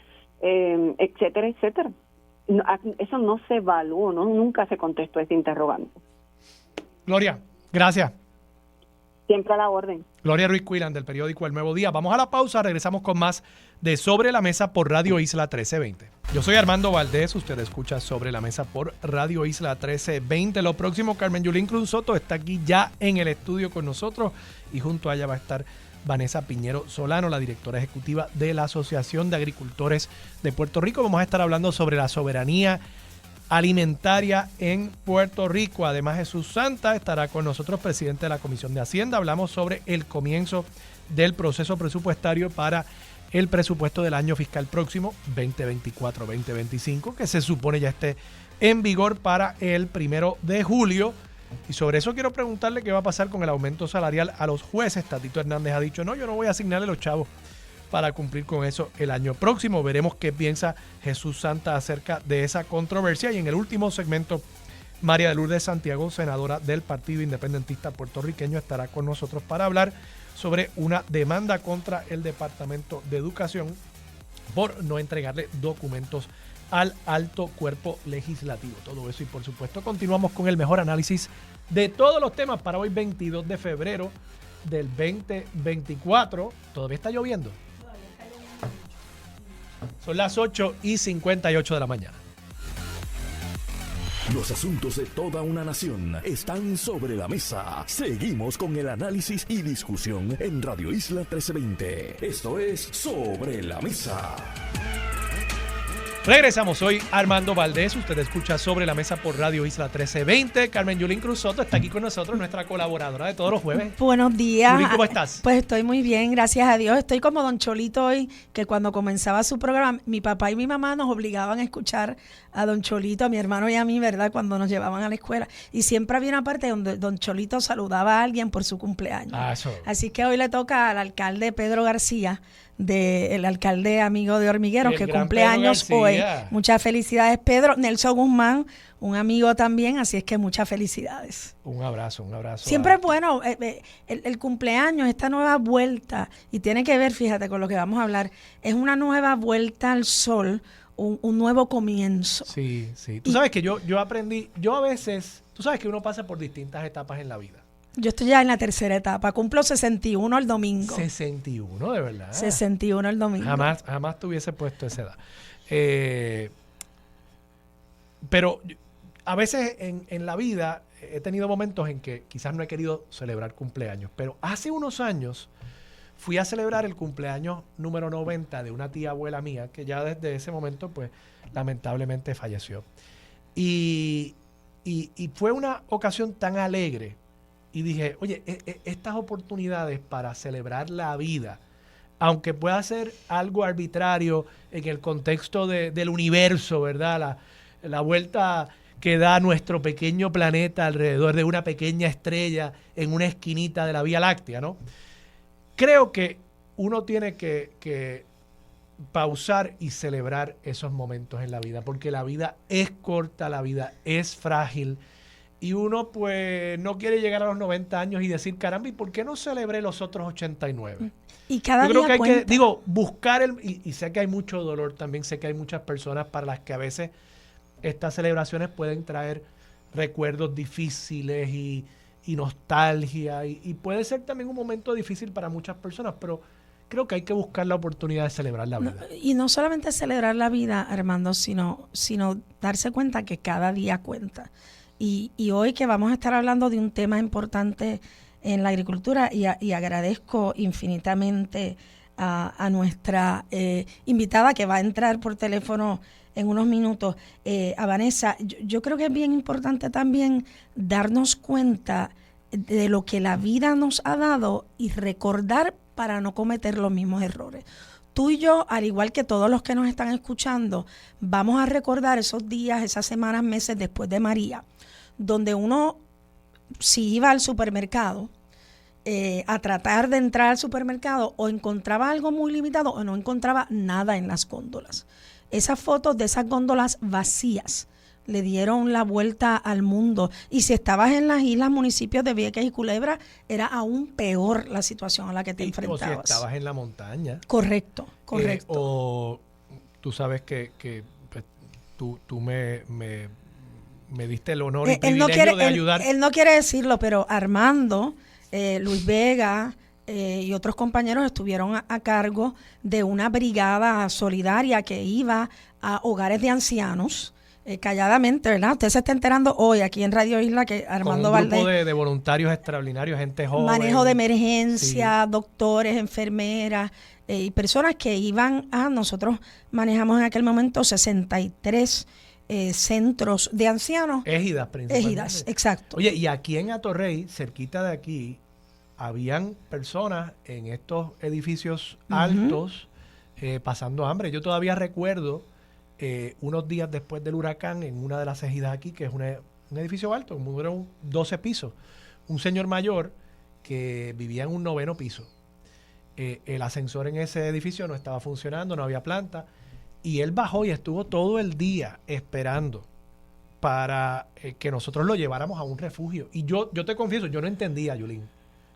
B: etcétera, etcétera. Eso no se evaluó, nunca se contestó ese interrogante.
C: Gloria, gracias.
B: Siempre a la orden.
C: Gloria Ruiz Quilan, del periódico El Nuevo Día. Vamos a la pausa, regresamos con más de Sobre la Mesa por Radio Isla 1320. Yo soy Armando Valdés, usted escucha Sobre la Mesa por Radio Isla 1320. Lo próximo, Carmen Yulín Cruz Soto está aquí ya en el estudio con nosotros, y junto a ella va a estar Vanessa Piñero Solano, la directora ejecutiva de la Asociación de Agricultores de Puerto Rico. Vamos a estar hablando sobre la soberanía alimentaria en Puerto Rico. Además, Jesús Santa estará con nosotros, presidente de la Comisión de Hacienda. Hablamos sobre el comienzo del proceso presupuestario para el presupuesto del año fiscal próximo 2024-2025, que se supone ya esté en vigor para el 1 de julio. Y sobre eso quiero preguntarle qué va a pasar con el aumento salarial a los jueces. Tatito Hernández ha dicho, no, yo no voy a asignarle los chavos para cumplir con eso el año próximo. Veremos qué piensa Jesús Santa acerca de esa controversia. Y en el último segmento, María de Lourdes Santiago, senadora del Partido Independentista Puertorriqueño, estará con nosotros para hablar sobre una demanda contra el Departamento de Educación por no entregarle documentos al alto cuerpo legislativo. Todo eso y por supuesto continuamos con el mejor análisis de todos los temas para hoy 22 de febrero del 2024. ¿Todavía está lloviendo? Son las 8:58 de la mañana.
A: Los asuntos de toda una nación están sobre la mesa. Seguimos con el análisis y discusión en Radio Isla 1320. Esto es Sobre la Mesa.
C: Regresamos, soy Armando Valdés, usted escucha Sobre la Mesa por Radio Isla 1320. Carmen Yulín Cruz Soto está aquí con nosotros, nuestra colaboradora de todos los jueves.
D: Buenos días.
C: Yulín, ¿cómo estás?
D: Pues estoy muy bien, gracias a Dios. Estoy como Don Cholito hoy, que cuando comenzaba su programa, mi papá y mi mamá nos obligaban a escuchar a Don Cholito, a mi hermano y a mí, ¿verdad? Cuando nos llevaban a la escuela. Y siempre había una parte donde Don Cholito saludaba a alguien por su cumpleaños. Así que hoy le toca al alcalde Pedro García, el alcalde amigo de Hormigueros, que cumple años hoy. Muchas felicidades, Pedro. Nelson Guzmán, un amigo también, así es que muchas felicidades.
C: Un abrazo.
D: Siempre es bueno el cumpleaños, esta nueva vuelta, y tiene que ver, fíjate, con lo que vamos a hablar, es una nueva vuelta al sol, un nuevo comienzo.
C: Sí. Tú sabes que yo aprendí, yo a veces, tú sabes que uno pasa por distintas etapas en la vida.
D: Yo estoy ya en la tercera etapa. Cumplo 61 el domingo.
C: 61, de verdad.
D: 61 el domingo.
C: Jamás te hubiese puesto esa edad. Pero a veces en la vida he tenido momentos en que quizás no he querido celebrar cumpleaños. Pero hace unos años fui a celebrar el cumpleaños número 90 de una tía abuela mía, que ya desde ese momento, pues, lamentablemente falleció. Y fue una ocasión tan alegre. Y dije, oye, estas oportunidades para celebrar la vida, aunque pueda ser algo arbitrario en el contexto del universo, ¿verdad? La vuelta que da nuestro pequeño planeta alrededor de una pequeña estrella en una esquinita de la Vía Láctea, ¿no? Creo que uno tiene que pausar y celebrar esos momentos en la vida, porque la vida es corta, la vida es frágil. Y uno, pues, no quiere llegar a los 90 años y decir, caramba, ¿y por qué no celebré los otros 89?
D: Y cada
C: Yo creo
D: día
C: que hay que, buscar y sé que hay mucho dolor también, sé que hay muchas personas para las que a veces estas celebraciones pueden traer recuerdos difíciles y nostalgia, y puede ser también un momento difícil para muchas personas, pero creo que hay que buscar la oportunidad de celebrar la vida.
D: Y no solamente celebrar la vida, Armando, sino darse cuenta que cada día cuenta. Y hoy que vamos a estar hablando de un tema importante en la agricultura, y agradezco infinitamente a nuestra invitada que va a entrar por teléfono en unos minutos, a Vanessa. Yo creo que es bien importante también darnos cuenta de lo que la vida nos ha dado y recordar para no cometer los mismos errores. Tú y yo, al igual que todos los que nos están escuchando, vamos a recordar esos días, esas semanas, meses después de María, donde uno, si iba al supermercado, a tratar de entrar al supermercado, o encontraba algo muy limitado o no encontraba nada en las góndolas. Esas fotos de esas góndolas vacías le dieron la vuelta al mundo. Y si estabas en las islas, municipios de Vieques y Culebra, era aún peor la situación a la que te enfrentabas.
C: O si estabas en la montaña.
D: Correcto.
C: O tú sabes que pues, tú me diste el honor y privilegio de ayudar.
D: Él no quiere decirlo, pero Armando, Luis Vega y otros compañeros estuvieron a cargo de una brigada solidaria que iba a hogares de ancianos, calladamente, ¿verdad? Usted se está enterando hoy aquí en Radio Isla que Armando Valdés...
C: Con un grupo de voluntarios extraordinarios, gente joven.
D: Manejo de emergencia,
C: sí.
D: Doctores, enfermeras y personas que iban nosotros manejamos en aquel momento 63 centros de ancianos.
C: Égidas, principalmente.
D: Égidas, exacto.
C: Oye, y aquí en Atorrey, cerquita de aquí, habían personas en estos edificios altos pasando hambre. Yo todavía recuerdo unos días después del huracán, en una de las ejidas aquí, que es un edificio alto, como eran 12 pisos, un señor mayor que vivía en un 9º piso. El ascensor en ese edificio no estaba funcionando, no había planta, y él bajó y estuvo todo el día esperando para que nosotros lo lleváramos a un refugio. Y yo te confieso, yo no entendía, Yulín.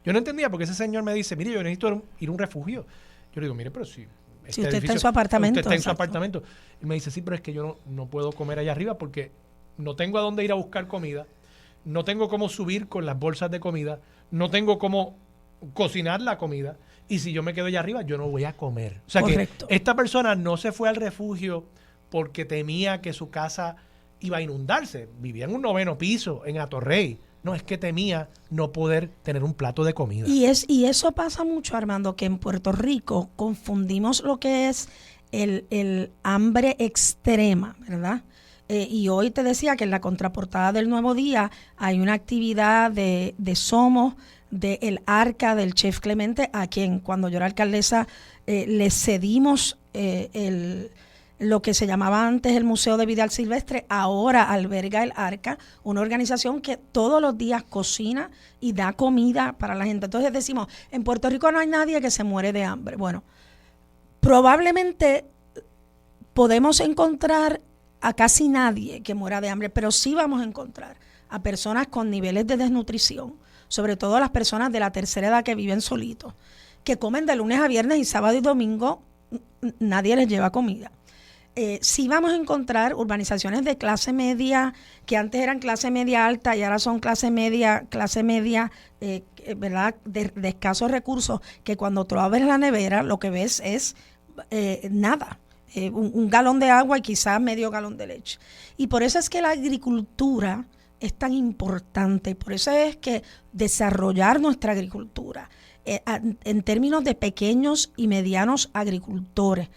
C: Yo no entendía porque ese señor me dice, mire, yo necesito ir a un refugio. Yo le digo, mire, pero si
D: Si usted está en su apartamento.
C: Usted está en su
D: exacto.
C: apartamento. Y me dice, sí, pero es que yo no puedo comer allá arriba porque no tengo a dónde ir a buscar comida, no tengo cómo subir con las bolsas de comida, no tengo cómo cocinar la comida, y si yo me quedo allá arriba, yo no voy a comer. O sea
D: Correcto.
C: que esta persona no se fue al refugio porque temía que su casa iba a inundarse. Vivía en un 9º piso, en Atorrey. No, es que temía no poder tener un plato de comida.
D: Y eso pasa mucho, Armando, que en Puerto Rico confundimos lo que es el hambre extrema, ¿verdad? Y hoy te decía que en la contraportada del Nuevo Día hay una actividad de Somos, de El Arca, del Chef Clemente, a quien cuando yo era alcaldesa le cedimos lo que se llamaba antes el Museo de Vida Silvestre, ahora alberga El Arca, una organización que todos los días cocina y da comida para la gente. Entonces decimos, en Puerto Rico no hay nadie que se muere de hambre. Bueno, probablemente podemos encontrar a casi nadie que muera de hambre, pero sí vamos a encontrar a personas con niveles de desnutrición, sobre todo las personas de la tercera edad que viven solitos, que comen de lunes a viernes y sábado y domingo, nadie les lleva comida. Sí vamos a encontrar urbanizaciones de clase media, que antes eran clase media alta y ahora son clase media, ¿verdad? De escasos recursos, que cuando tú abres la nevera lo que ves es nada. Un galón de agua y quizás medio galón de leche. Y por eso es que la agricultura es tan importante, por eso es que desarrollar nuestra agricultura en términos de pequeños y medianos agricultores,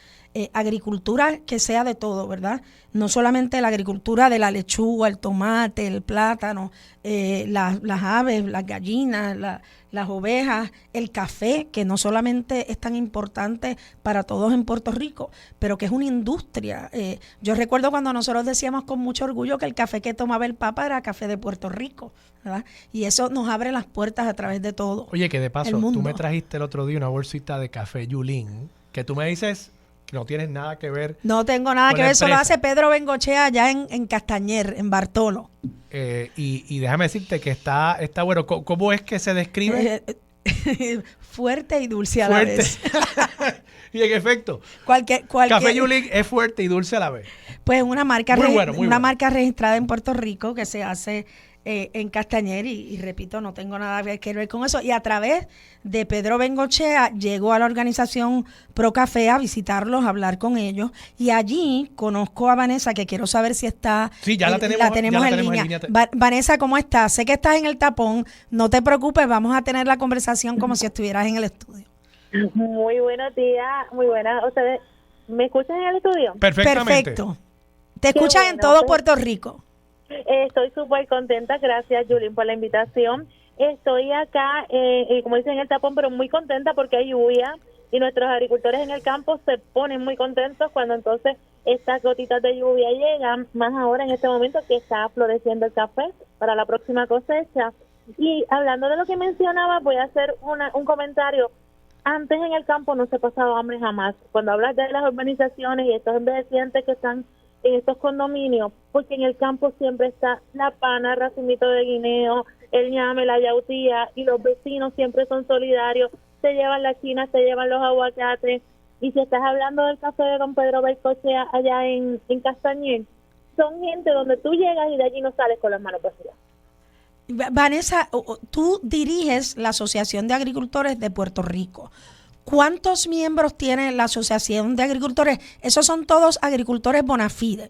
D: agricultura que sea de todo, ¿verdad? No solamente la agricultura de la lechuga, el tomate, el plátano, las aves, las gallinas, las ovejas, el café, que no solamente es tan importante para todos en Puerto Rico, pero que es una industria. Yo recuerdo cuando nosotros decíamos con mucho orgullo que el café que tomaba el Papa era café de Puerto Rico, ¿verdad? Y eso nos abre las puertas a través de todo.
C: Oye, que de paso,
D: el mundo.
C: tú me trajiste el otro día una bolsita de café Yulín, que tú me dices que no tienes nada que ver.
D: No tengo nada
C: con
D: que
C: la
D: ver, eso lo
C: empresa.
D: hace Pedro Bengochea allá en Castañer, en Bartolo.
C: Y déjame decirte que está bueno. ¿Cómo es que se describe?
D: Fuerte y dulce a la
C: Fuerte.
D: vez.
C: Y en efecto,
D: Cualquier,
C: Café Yulín es fuerte y dulce a la vez.
D: pues una marca
C: Muy bueno, muy bueno.
D: marca registrada en Puerto Rico que se hace en Castañer y repito, no tengo nada que ver con eso. Y a través de Pedro Bengochea llegó a la organización Pro Café a visitarlos, a hablar con ellos, y allí conozco a Vanessa, que quiero saber si está.
C: Sí, ya la tenemos
D: en línea. Vanessa, ¿cómo estás? Sé que estás en el tapón, no te preocupes, vamos a tener la conversación como si estuvieras en el estudio.
E: Muy buenos días, muy buenas. ¿Ustedes me escuchan en el estudio?
C: Perfectamente.
D: Perfecto. Te escuchan en
E: bueno,
D: todo
E: pues.
D: Puerto Rico.
E: Estoy súper contenta, gracias Julín por la invitación. Estoy acá, como dicen, en el tapón, pero muy contenta porque hay lluvia y nuestros agricultores en el campo se ponen muy contentos cuando entonces estas gotitas de lluvia llegan, más ahora en este momento que está floreciendo el café para la próxima cosecha. Y hablando de lo que mencionaba, voy a hacer un comentario. Antes en el campo no se pasaba hambre jamás. Cuando hablas de las urbanizaciones y estos envejecientes que están en estos condominios, porque en el campo siempre está la pana, el racimito de guineo, el ñame, la yautía, y los vecinos siempre son solidarios, se llevan las chinas, se llevan los aguacates. Y si estás hablando del café de don Pedro Bengochea allá en Castañer, son gente donde tú llegas y de allí no sales con las manos vacías.
D: Vanessa, tú diriges la Asociación de Agricultores de Puerto Rico. ¿Cuántos miembros tiene la Asociación de Agricultores? Esos son todos agricultores bona fide.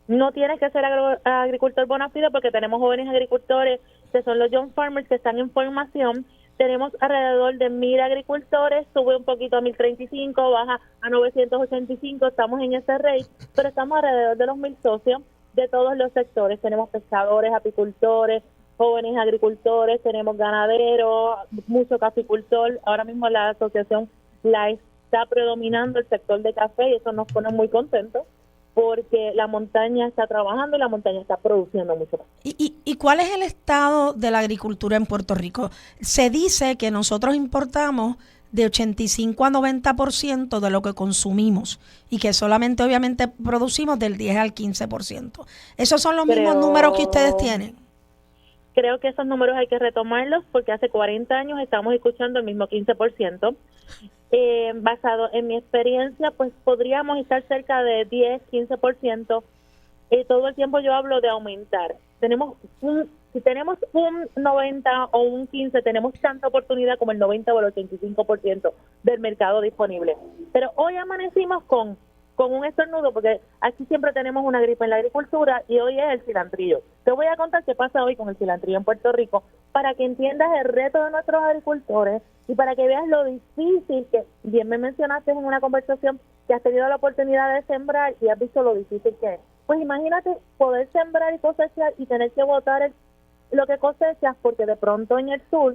E: No tienes que ser agricultor bona fide porque tenemos jóvenes agricultores que son los young farmers que están en formación. Tenemos alrededor de 1,000 agricultores, sube un poquito a 1,035, baja a 985, estamos en ese rate, pero estamos alrededor de los 1,000 socios de todos los sectores. Tenemos pescadores, apicultores, jóvenes agricultores, tenemos ganaderos, mucho caficultor. Ahora mismo la asociación la está predominando el sector de café y eso nos pone muy contentos porque la montaña está trabajando y la montaña está produciendo mucho café.
D: ¿Y cuál es el estado de la agricultura en Puerto Rico? Se dice que nosotros importamos de 85 a 90% de lo que consumimos y que solamente obviamente producimos del 10 al 15%. ¿Esos son los mismos números que ustedes tienen?
E: Creo que esos números hay que retomarlos porque hace 40 años estamos escuchando el mismo 15%. Basado en mi experiencia, pues podríamos estar cerca de 10, 15%. Todo el tiempo yo hablo de aumentar. Si tenemos un 90 o un 15, tenemos tanta oportunidad como el 90 o el 85% del mercado disponible. Pero hoy amanecimos con un estornudo, porque aquí siempre tenemos una gripe en la agricultura y hoy es el cilantrillo. Te voy a contar qué pasa hoy con el cilantrillo en Puerto Rico para que entiendas el reto de nuestros agricultores y para que veas lo difícil que, bien me mencionaste en una conversación, que has tenido la oportunidad de sembrar y has visto lo difícil que es. Pues imagínate poder sembrar y cosechar y tener que botar lo que cosechas, porque de pronto en el sur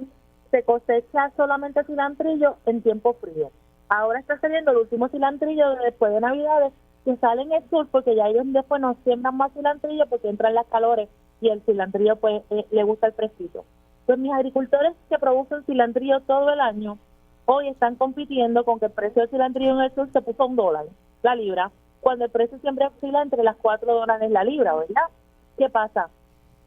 E: se cosecha solamente cilantrillo en tiempo frío. Ahora está saliendo el último cilantrillo después de Navidades que sale en el sur, porque ya ellos después no siembran más cilantrillo porque entran las calores y el cilantrillo pues le gusta el fresquito. Pues mis agricultores que producen cilantrillo todo el año hoy están compitiendo con que el precio del cilantrillo en el sur se puso $1 la libra, cuando el precio siempre oscila entre las $4 la libra, ¿verdad? ¿Qué pasa?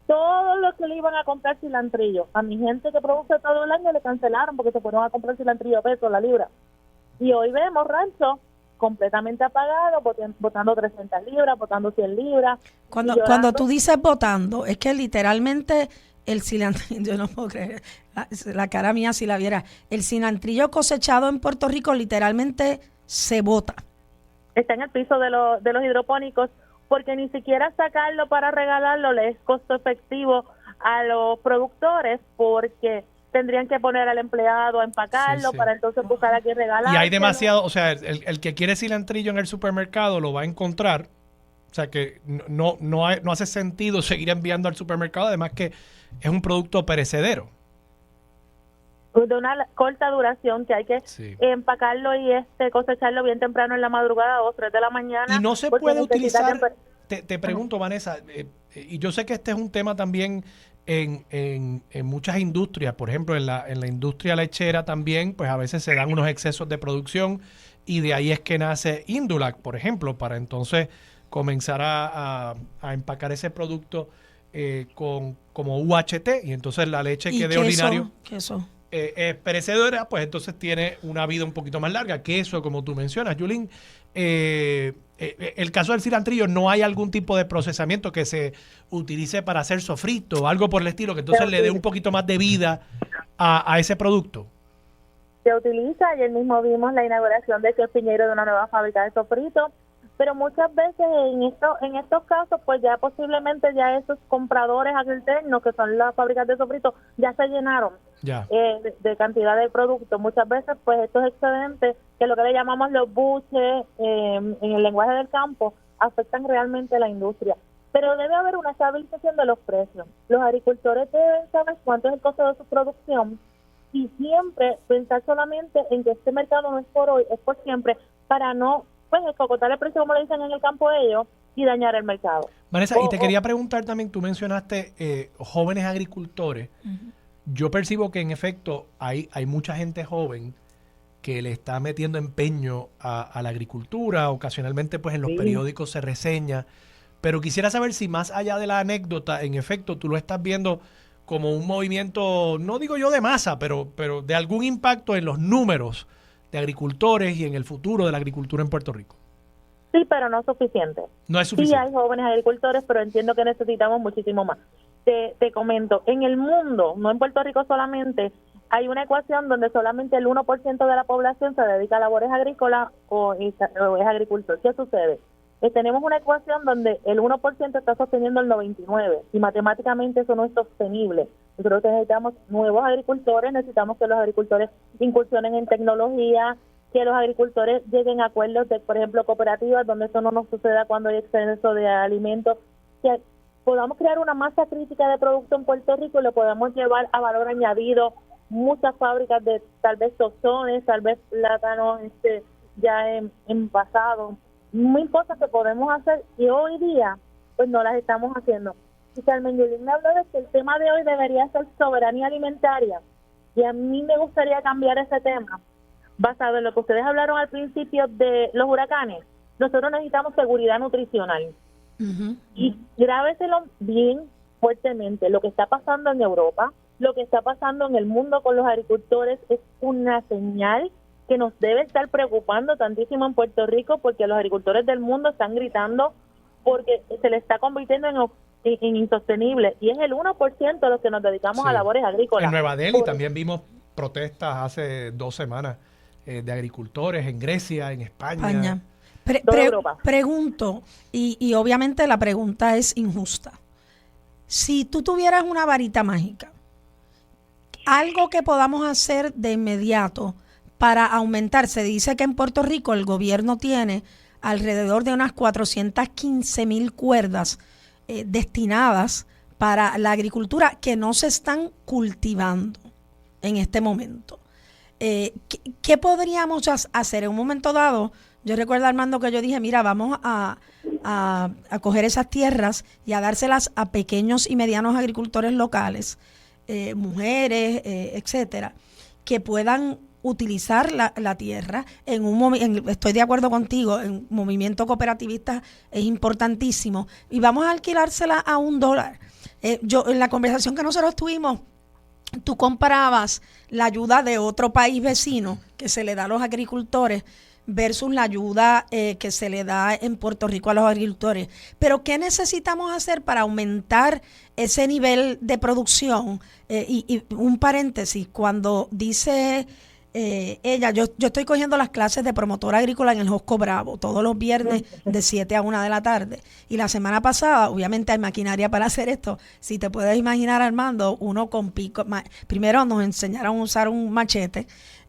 E: Todos los que le iban a comprar cilantrillo, a mi gente que produce todo el año le cancelaron porque se fueron a comprar cilantrillo a peso la libra. Y hoy vemos ranchos completamente apagados, botando 300 libras, botando 100 libras.
D: Cuando tú dices botando, es que literalmente el cilantrillo, yo no puedo creer, la cara mía si la viera, el cilantrillo cosechado en Puerto Rico literalmente se bota.
E: Está en el piso de los hidropónicos, porque ni siquiera sacarlo para regalarlo le es costo efectivo a los productores, porque tendrían que poner al empleado a empacarlo para entonces buscar a quien regalar.
C: Y hay demasiado, o sea, el que quiere cilantrillo en el supermercado lo va a encontrar. O sea que no hace sentido seguir enviando al supermercado, además que es un producto perecedero.
E: De una corta duración, que hay que empacarlo y cosecharlo bien temprano en la madrugada, 2, 3 de la mañana.
C: Y no se puede utilizar, te pregunto, Vanessa, y yo sé que este es un tema también en muchas industrias, por ejemplo, en la industria lechera también, pues a veces se dan unos excesos de producción y de ahí es que nace Indulac, por ejemplo, para entonces comenzar a empacar ese producto como UHT, y entonces la leche que de ordinario
D: queso.
C: Es perecedora, pues entonces tiene una vida un poquito más larga. Queso, como tú mencionas, Yulín. El caso del cilantrillo, ¿no hay algún tipo de procesamiento que se utilice para hacer sofrito o algo por el estilo, que entonces le dé un poquito más de vida a ese producto?
E: Se utiliza, ayer mismo vimos la inauguración de Chef Piñeiro de una nueva fábrica de sofrito, pero muchas veces en estos casos, pues ya posiblemente ya esos compradores alternos, que son las fábricas de sofrito, ya se llenaron de cantidad de productos. Muchas veces, pues estos excedentes, que es lo que le llamamos los buches en el lenguaje del campo, afectan realmente a la industria. Pero debe haber una estabilización de los precios. Los agricultores deben saber cuánto es el costo de su producción y siempre pensar solamente en que este mercado no es por hoy, es por siempre, para no escocotar el precio, como le dicen en el campo ellos, y dañar el mercado.
C: Vanessa, y te quería preguntar también, tú mencionaste jóvenes agricultores. Uh-huh. Yo percibo que en efecto hay mucha gente joven que le está metiendo empeño a la agricultura, ocasionalmente pues en los periódicos se reseña, pero quisiera saber si más allá de la anécdota, en efecto, tú lo estás viendo como un movimiento, no digo yo de masa, pero de algún impacto en los números de agricultores y en el futuro de la agricultura en Puerto Rico.
E: Sí, pero no es suficiente.
C: No es suficiente.
E: Sí hay jóvenes agricultores, pero entiendo que necesitamos muchísimo más. Te comento, en el mundo, no en Puerto Rico solamente, hay una ecuación donde solamente el 1% de la población se dedica a labores agrícolas o es agricultor. ¿Qué sucede? Tenemos una ecuación donde el 1% está sosteniendo el 99% y matemáticamente eso no es sostenible. Nosotros necesitamos nuevos agricultores, necesitamos que los agricultores incursionen en tecnología, que los agricultores lleguen a acuerdos de, por ejemplo, cooperativas, donde eso no nos suceda cuando hay exceso de alimentos, que podamos crear una masa crítica de producto en Puerto Rico y lo podamos llevar a valor añadido. Muchas fábricas de tal vez tostones, tal vez plátanos ya envasados, muy cosas que podemos hacer y hoy día pues no las estamos haciendo. Y Carmen Yulín me habló de que el tema de hoy debería ser soberanía alimentaria y a mí me gustaría cambiar ese tema basado en lo que ustedes hablaron al principio de los huracanes. Nosotros necesitamos seguridad nutricional. Uh-huh. Y grábeselo bien, fuertemente. Lo que está pasando en Europa, lo que está pasando en el mundo con los agricultores es una señal que nos debe estar preocupando tantísimo en Puerto Rico, porque los agricultores del mundo están gritando porque se le está convirtiendo en insostenible, y es el 1% de los que nos dedicamos a labores agrícolas.
C: En Nueva Delhi también vimos protestas hace 2 semanas de agricultores, en Grecia, en España.
D: Pregunto, y obviamente la pregunta es injusta. Si tú tuvieras una varita mágica, algo que podamos hacer de inmediato para aumentar, se dice que en Puerto Rico el gobierno tiene alrededor de unas 415,000 cuerdas destinadas para la agricultura que no se están cultivando en este momento. ¿Qué podríamos hacer en un momento dado? Yo recuerdo, Armando, que yo dije, mira, vamos a coger esas tierras y a dárselas a pequeños y medianos agricultores locales, mujeres, etcétera, que puedan utilizar la tierra estoy de acuerdo contigo, en movimiento cooperativista es importantísimo, y vamos a alquilársela a $1. Yo en la conversación que nosotros tuvimos, tú comparabas la ayuda de otro país vecino que se le da a los agricultores versus la ayuda que se le da en Puerto Rico a los agricultores. Pero ¿qué necesitamos hacer para aumentar ese nivel de producción? Y un paréntesis, cuando dice ella, yo estoy cogiendo las clases de promotora agrícola en el Josco Bravo todos los viernes de 7 a 1 de la tarde. Y la semana pasada, obviamente hay maquinaria para hacer esto. Si te puedes imaginar, Armando, uno con pico. Primero nos enseñaron a usar un machete.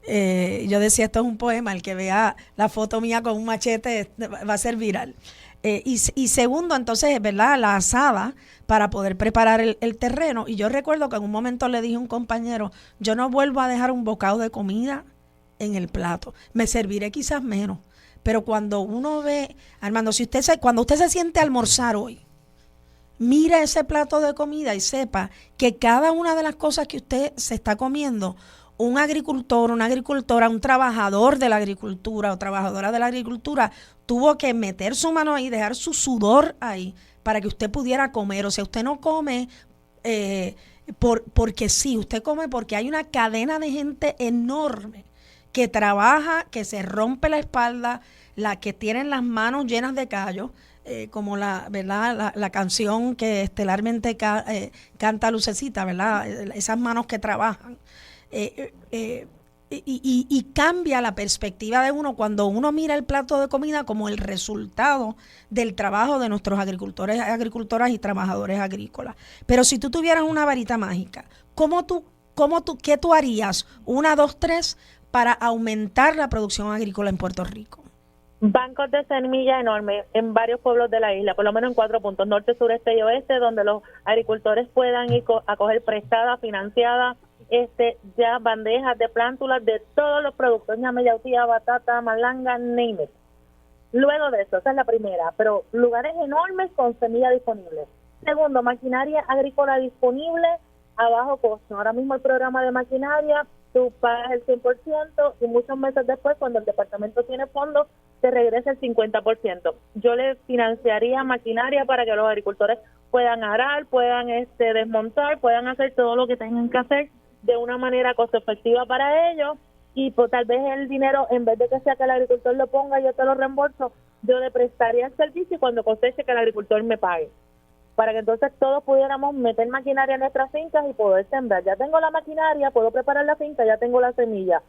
D: Yo decía, esto es un poema, el que vea la foto mía con un machete va a ser viral. Y segundo, entonces, ¿verdad? La asada para poder preparar el terreno. Y yo recuerdo que en un momento le dije a un compañero, yo no vuelvo a dejar un bocado de comida en el plato. Me serviré quizás menos. Pero cuando uno ve, Armando, cuando usted se siente a almorzar hoy, mire ese plato de comida y sepa que cada una de las cosas que usted se está comiendo, un agricultor, una agricultora, un trabajador de la agricultura o trabajadora de la agricultura tuvo que meter su mano ahí, dejar su sudor ahí para que usted pudiera comer. O sea, usted no come porque sí, usted come porque hay una cadena de gente enorme que trabaja, que se rompe la espalda, la que tienen las manos llenas de callos, como ¿verdad? La canción que estelarmente canta Lucecita, ¿verdad? Esas manos que trabajan. Y cambia la perspectiva de uno cuando uno mira el plato de comida como el resultado del trabajo de nuestros agricultores, agricultoras y trabajadores agrícolas. Pero si tú tuvieras una varita mágica, ¿qué tú harías? 1, 2, 3 para aumentar la producción agrícola en Puerto Rico.
E: Bancos de semilla enormes en varios pueblos de la isla, por lo menos en 4 puntos, norte, sureste y oeste, donde los agricultores puedan ir a coger prestada, financiada, ya bandejas de plántulas de todos los productos, ñame, yautía, batata, malanga, name it. Luego de eso, esa es la primera, pero lugares enormes con semilla disponible. Segundo, maquinaria agrícola disponible a bajo costo. Ahora mismo el programa de maquinaria, tú pagas el 100% y muchos meses después, cuando el departamento tiene fondos, te regresa el 50%. Yo le financiaría maquinaria para que los agricultores puedan arar, puedan desmontar, puedan hacer todo lo que tengan que hacer de una manera costo efectiva para ellos, y pues tal vez el dinero, en vez de que sea que el agricultor lo ponga, yo te lo reembolso, yo le prestaría el servicio y cuando coseche que el agricultor me pague, para que entonces todos pudiéramos meter maquinaria en nuestras fincas y poder sembrar. Ya tengo la maquinaria, puedo preparar la finca, ya tengo la semilla,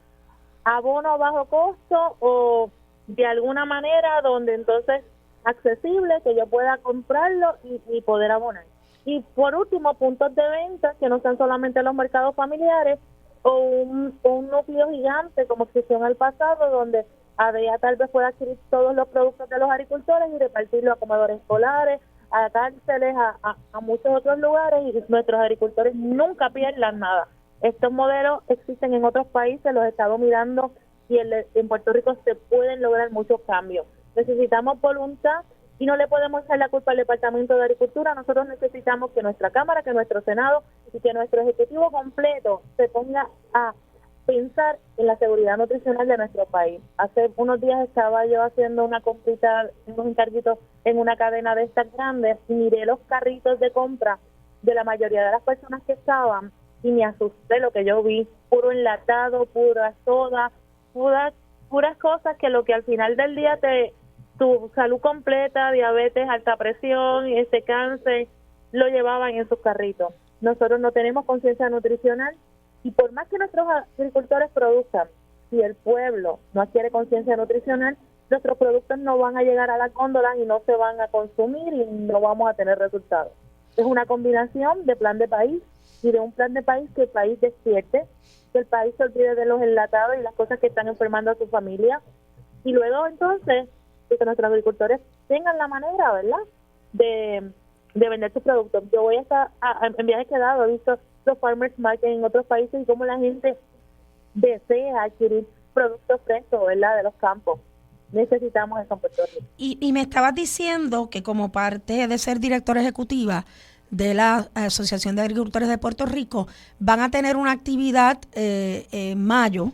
E: abono a bajo costo o de alguna manera donde entonces accesible que yo pueda comprarlo y poder abonar. Y por último, puntos de venta que no sean solamente los mercados familiares o un núcleo gigante como existió en el pasado, donde ADEA tal vez pueda adquirir todos los productos de los agricultores y repartirlo a comedores escolares, a cárceles, a muchos otros lugares, y nuestros agricultores nunca pierdan nada. Estos modelos existen en otros países, los he estado mirando, y en Puerto Rico se pueden lograr muchos cambios. Necesitamos voluntad y no le podemos echar la culpa al Departamento de Agricultura. Nosotros necesitamos que nuestra Cámara, que nuestro Senado y que nuestro Ejecutivo completo se ponga a pensar en la seguridad nutricional de nuestro país. Hace unos días estaba yo haciendo una comprita, unos encarguitos en una cadena de estas grandes, y miré los carritos de compra de la mayoría de las personas que estaban y me asusté lo que yo vi, puro enlatado, pura soda, puras cosas que lo que al final del día tu salud completa, diabetes, alta presión, ese cáncer, lo llevaban en sus carritos. Nosotros no tenemos conciencia nutricional y por más que nuestros agricultores produzcan, si el pueblo no adquiere conciencia nutricional, nuestros productos no van a llegar a la góndola y no se van a consumir y no vamos a tener resultados. Es una combinación de plan de país y de un plan de país que el país despierte, que el país se olvide de los enlatados y las cosas que están enfermando a su familia y luego entonces que nuestros agricultores tengan la manera, ¿verdad?, de vender sus productos. Yo voy en viajes que he dado, he visto los farmers market en otros países y cómo la gente desea adquirir productos frescos, ¿verdad?, de los campos. Necesitamos eso en Puerto Rico.
D: Y me estabas diciendo que como parte de ser directora ejecutiva de la Asociación de Agricultores de Puerto Rico, van a tener una actividad en mayo.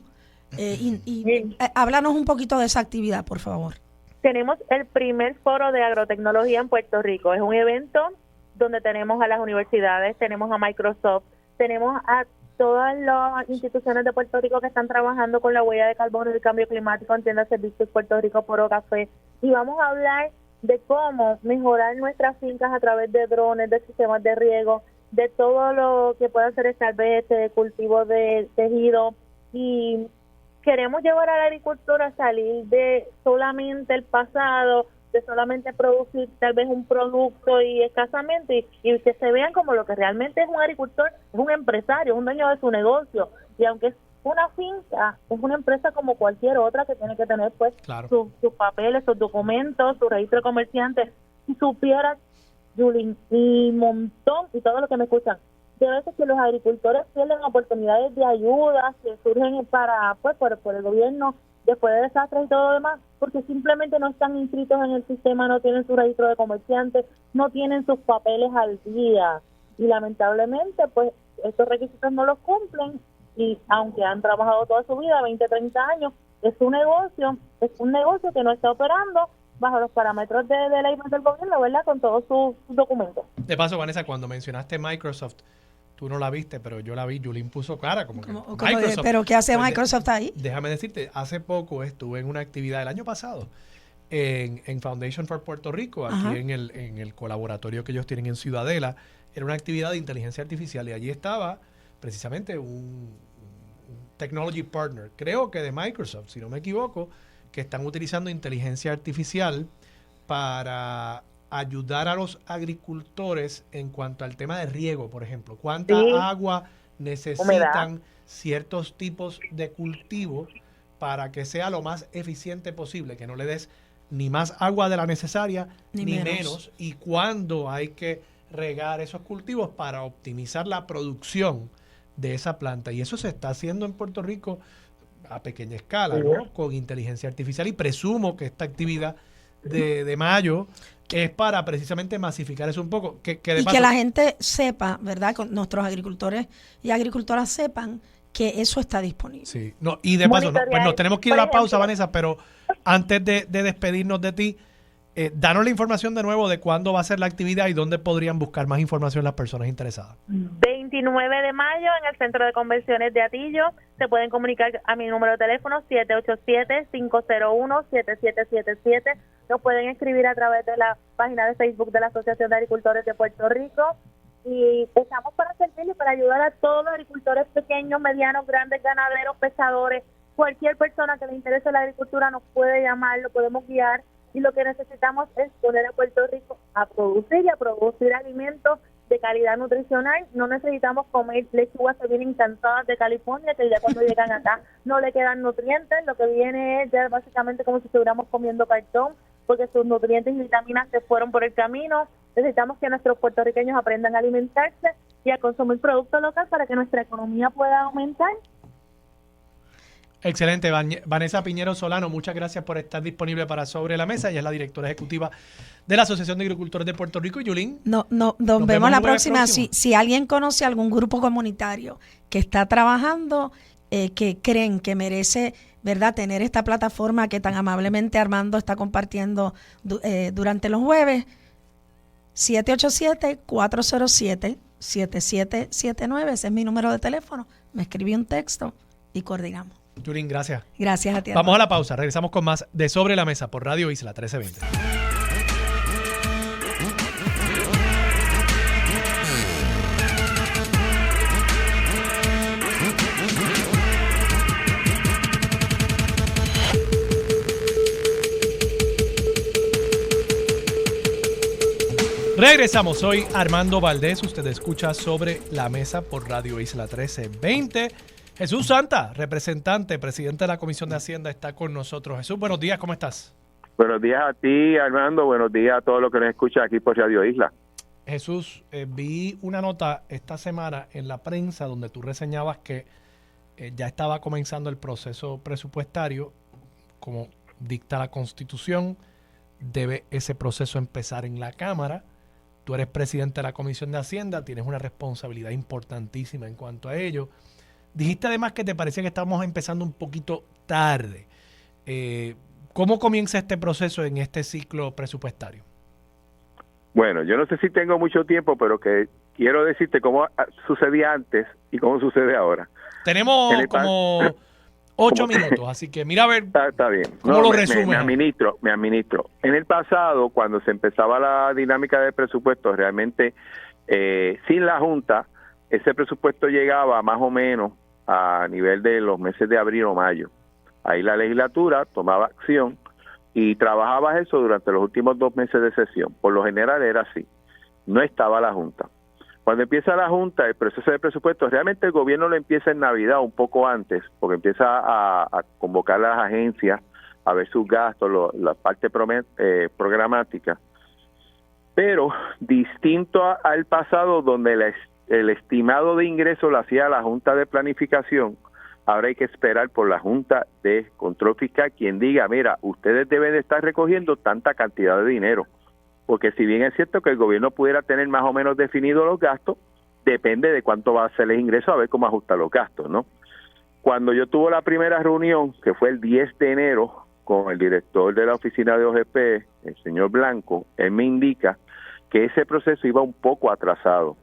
D: Háblanos un poquito de esa actividad, por favor.
E: Tenemos el primer foro de agrotecnología en Puerto Rico. Es un evento donde tenemos a las universidades, tenemos a Microsoft, tenemos a todas las instituciones de Puerto Rico que están trabajando con la huella de carbono y el cambio climático, entienda Servicios Puerto Rico, Poro Café, y vamos a hablar de cómo mejorar nuestras fincas a través de drones, de sistemas de riego, de todo lo que pueda hacer escalvete, cultivo de tejido, y queremos llevar a la agricultura a salir de solamente el pasado, de solamente producir tal vez un producto y escasamente, y que se vean como lo que realmente es un agricultor, es un empresario, es un dueño de su negocio, y aunque es una finca, es una empresa como cualquier otra que tiene que tener pues
C: Claro.
E: sus papeles, sus documentos, su registro de comerciante. Si supieras, Yulín, y montón, y todo lo que me escuchan, de veces que los agricultores pierden oportunidades de ayuda que surgen para pues por el gobierno después de desastres y todo lo demás, porque simplemente no están inscritos en el sistema, no tienen su registro de comerciantes, no tienen sus papeles al día, y lamentablemente pues estos requisitos no los cumplen, y aunque han trabajado toda su vida, 20, 30 años, es un negocio que no está operando bajo los parámetros de ley del gobierno, ¿verdad?, con todos sus documentos.
C: De paso, Vanessa, cuando mencionaste Microsoft, tú no la viste, pero yo la vi. Yulín puso cara como Microsoft.
D: ¿Pero qué hace
C: Pues
D: Microsoft ahí?
C: Déjame decirte, hace poco estuve en una actividad el año pasado en Foundation for Puerto Rico, aquí en el colaboratorio que ellos tienen en Ciudadela. Era una actividad de inteligencia artificial y allí estaba precisamente un technology partner, creo que de Microsoft, si no me equivoco, que están utilizando inteligencia artificial para ayudar a los agricultores en cuanto al tema de riego, por ejemplo. ¿Cuánta agua necesitan ciertos tipos de cultivos para que sea lo más eficiente posible? Que no le des ni más agua de la necesaria, ni menos. Y cuándo hay que regar esos cultivos para optimizar la producción de esa planta. Y eso se está haciendo en Puerto Rico a pequeña escala, ¿no?, con inteligencia artificial. Y presumo que esta actividad de mayo es para precisamente masificar eso un poco. Que la
D: gente sepa, ¿verdad?, con nuestros agricultores y agricultoras sepan que eso está disponible.
C: Sí. No, y de paso, pues nos tenemos que ir a la pausa, Vanessa, pero antes de despedirnos de ti, danos la información de nuevo de cuándo va a ser la actividad y dónde podrían buscar más información las personas interesadas.
E: 29 de mayo en el Centro de Convenciones de Atillo. Se pueden comunicar a mi número de teléfono 787-501-7777. Nos pueden escribir a través de la página de Facebook de la Asociación de Agricultores de Puerto Rico. Y estamos para servirles, para ayudar a todos los agricultores pequeños, medianos, grandes, ganaderos, pescadores. Cualquier persona que le interese la agricultura nos puede llamar, lo podemos guiar. Y lo que necesitamos es poner a Puerto Rico a producir y a producir alimentos de calidad nutricional. No necesitamos comer lechugas que vienen cansadas de California, que ya cuando llegan acá no le quedan nutrientes. Lo que viene es ya básicamente como si estuviéramos comiendo cartón, porque sus nutrientes y vitaminas se fueron por el camino. Necesitamos que nuestros puertorriqueños aprendan a alimentarse y a consumir productos locales para que nuestra economía pueda aumentar.
C: Excelente, Vanessa Piñero Solano, muchas gracias por estar disponible para Sobre la Mesa. Ella es la directora ejecutiva de la Asociación de Agricultores de Puerto Rico. Y Yulín,
D: nos vemos la próxima. Si alguien conoce algún grupo comunitario que está trabajando, que creen que merece, ¿verdad?, tener esta plataforma que tan amablemente Armando está compartiendo durante los jueves, 787-407 809-226-7779. Ese es mi número de teléfono. Me escribí un texto y coordinamos.
C: Yulín, gracias.
D: Gracias a ti.
C: Vamos a la pausa. Regresamos con más de Sobre la Mesa por Radio Isla 1320. Regresamos, soy Armando Valdés, usted escucha Sobre la Mesa por Radio Isla 1320. Jesús Santa, representante, presidente de la Comisión de Hacienda, está con nosotros. Jesús, buenos días, ¿cómo estás?
F: Buenos días a ti, Armando, buenos días a todos los que nos escuchan aquí por Radio Isla.
C: Jesús, vi una nota esta semana en la prensa donde tú reseñabas que ya estaba comenzando el proceso presupuestario, como dicta la Constitución, debe ese proceso empezar en la Cámara. Tú eres presidente de la Comisión de Hacienda, tienes una responsabilidad importantísima en cuanto a ello. Dijiste además que te parecía que estábamos empezando un poquito tarde. ¿Cómo comienza este proceso en este ciclo presupuestario?
F: Bueno, yo no sé si tengo mucho tiempo, pero que quiero decirte cómo sucedía antes y cómo sucede ahora.
C: Tenemos como 8 minutos, así que mira a ver.
F: Está bien.
C: ¿Cómo lo resumes?
F: Me administro. En el pasado, cuando se empezaba la dinámica de presupuesto, realmente sin la Junta, ese presupuesto llegaba más o menos a nivel de los meses de abril o mayo. Ahí la legislatura tomaba acción y trabajaba eso durante los últimos 2 meses de sesión. Por lo general era así. No estaba la Junta. Cuando empieza la Junta, el proceso de presupuesto, realmente el gobierno lo empieza en Navidad, un poco antes, porque empieza a convocar a las agencias a ver sus gastos, la parte programática. Pero distinto al pasado, donde el estimado de ingreso lo hacía la Junta de Planificación, ahora hay que esperar por la Junta de Control Fiscal, quien diga, mira, ustedes deben de estar recogiendo tanta cantidad de dinero. Porque si bien es cierto que el gobierno pudiera tener más o menos definido los gastos, depende de cuánto va a ser el ingreso, a ver cómo ajustar los gastos, ¿no? Cuando yo tuve la primera reunión, que fue el 10 de enero, con el director de la oficina de OGP, el señor Blanco, él me indica que ese proceso iba un poco atrasado.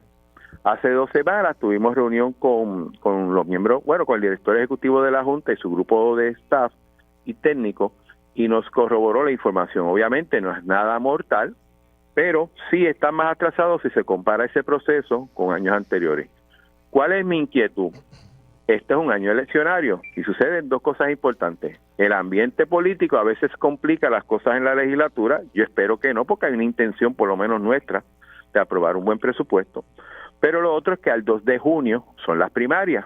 F: Hace 2 semanas tuvimos reunión con los miembros, con el director ejecutivo de la Junta y su grupo de staff y técnico, y nos corroboró la información. Obviamente no es nada mortal, pero sí está más atrasado si se compara ese proceso con años anteriores. ¿Cuál es mi inquietud? Este es un año eleccionario y suceden 2 cosas importantes. El ambiente político a veces complica las cosas en la legislatura. Yo espero que no, porque hay una intención, por lo menos nuestra, de aprobar un buen presupuesto. Pero lo otro es que al 2 de junio son las primarias.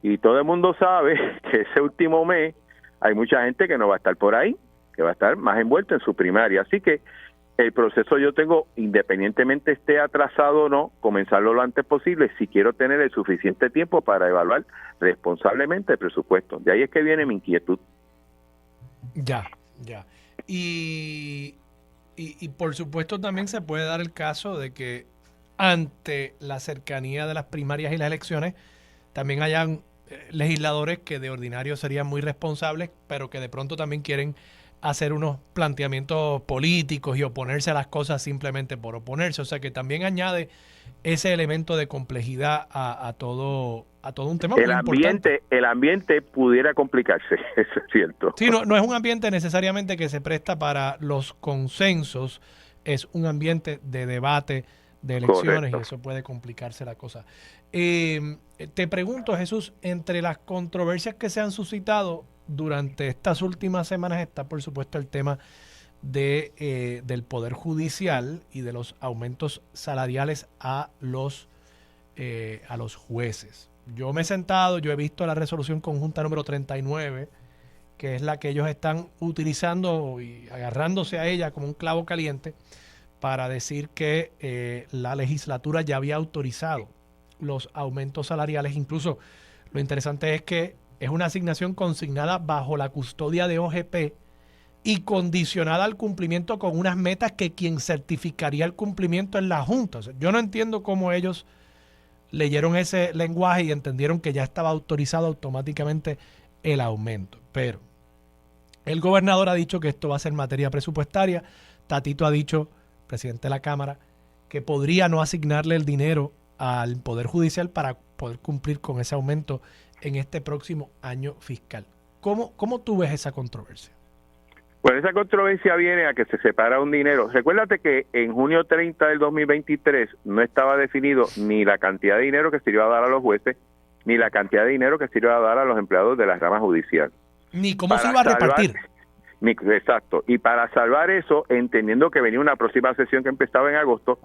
F: Y todo el mundo sabe que ese último mes hay mucha gente que no va a estar por ahí, que va a estar más envuelta en su primaria. Así que el proceso yo tengo, independientemente esté atrasado o no, comenzarlo lo antes posible si quiero tener el suficiente tiempo para evaluar responsablemente el presupuesto. De ahí es que viene mi inquietud.
C: Ya. Y por supuesto también se puede dar el caso de que ante la cercanía de las primarias y las elecciones también hayan legisladores que de ordinario serían muy responsables, pero que de pronto también quieren hacer unos planteamientos políticos y oponerse a las cosas simplemente por oponerse. O sea que también añade ese elemento de complejidad a todo un tema muy importante.
F: El ambiente pudiera complicarse, eso es cierto.
C: Sí, no es un ambiente necesariamente que se presta para los consensos, es un ambiente de debate, de elecciones. Correcto. Y eso puede complicarse la cosa. Te pregunto, Jesús, entre las controversias que se han suscitado durante estas últimas semanas está, por supuesto, el tema del Poder Judicial y de los aumentos salariales a los jueces. Yo me he sentado, yo he visto la resolución conjunta número 39, que es la que ellos están utilizando y agarrándose a ella como un clavo caliente para decir que la legislatura ya había autorizado los aumentos salariales. Incluso lo interesante es que es una asignación consignada bajo la custodia de OGP y condicionada al cumplimiento con unas metas que quien certificaría el cumplimiento es la Junta. O sea, yo no entiendo cómo ellos leyeron ese lenguaje y entendieron que ya estaba autorizado automáticamente el aumento. Pero el gobernador ha dicho que esto va a ser materia presupuestaria. Tatito ha dicho, presidente de la Cámara, que podría no asignarle el dinero al Poder Judicial para poder cumplir con ese aumento en este próximo año fiscal. ¿Cómo tú ves esa controversia?
F: Bueno, esa controversia viene a que se separa un dinero. Recuérdate que en junio 30 del 2023 no estaba definido ni la cantidad de dinero que se iba a dar a los jueces, ni la cantidad de dinero que se iba a dar a los empleados de la rama judicial.
C: Ni cómo se iba a repartir.
F: Exacto. Y para salvar eso, entendiendo que venía una próxima sesión que empezaba en agosto,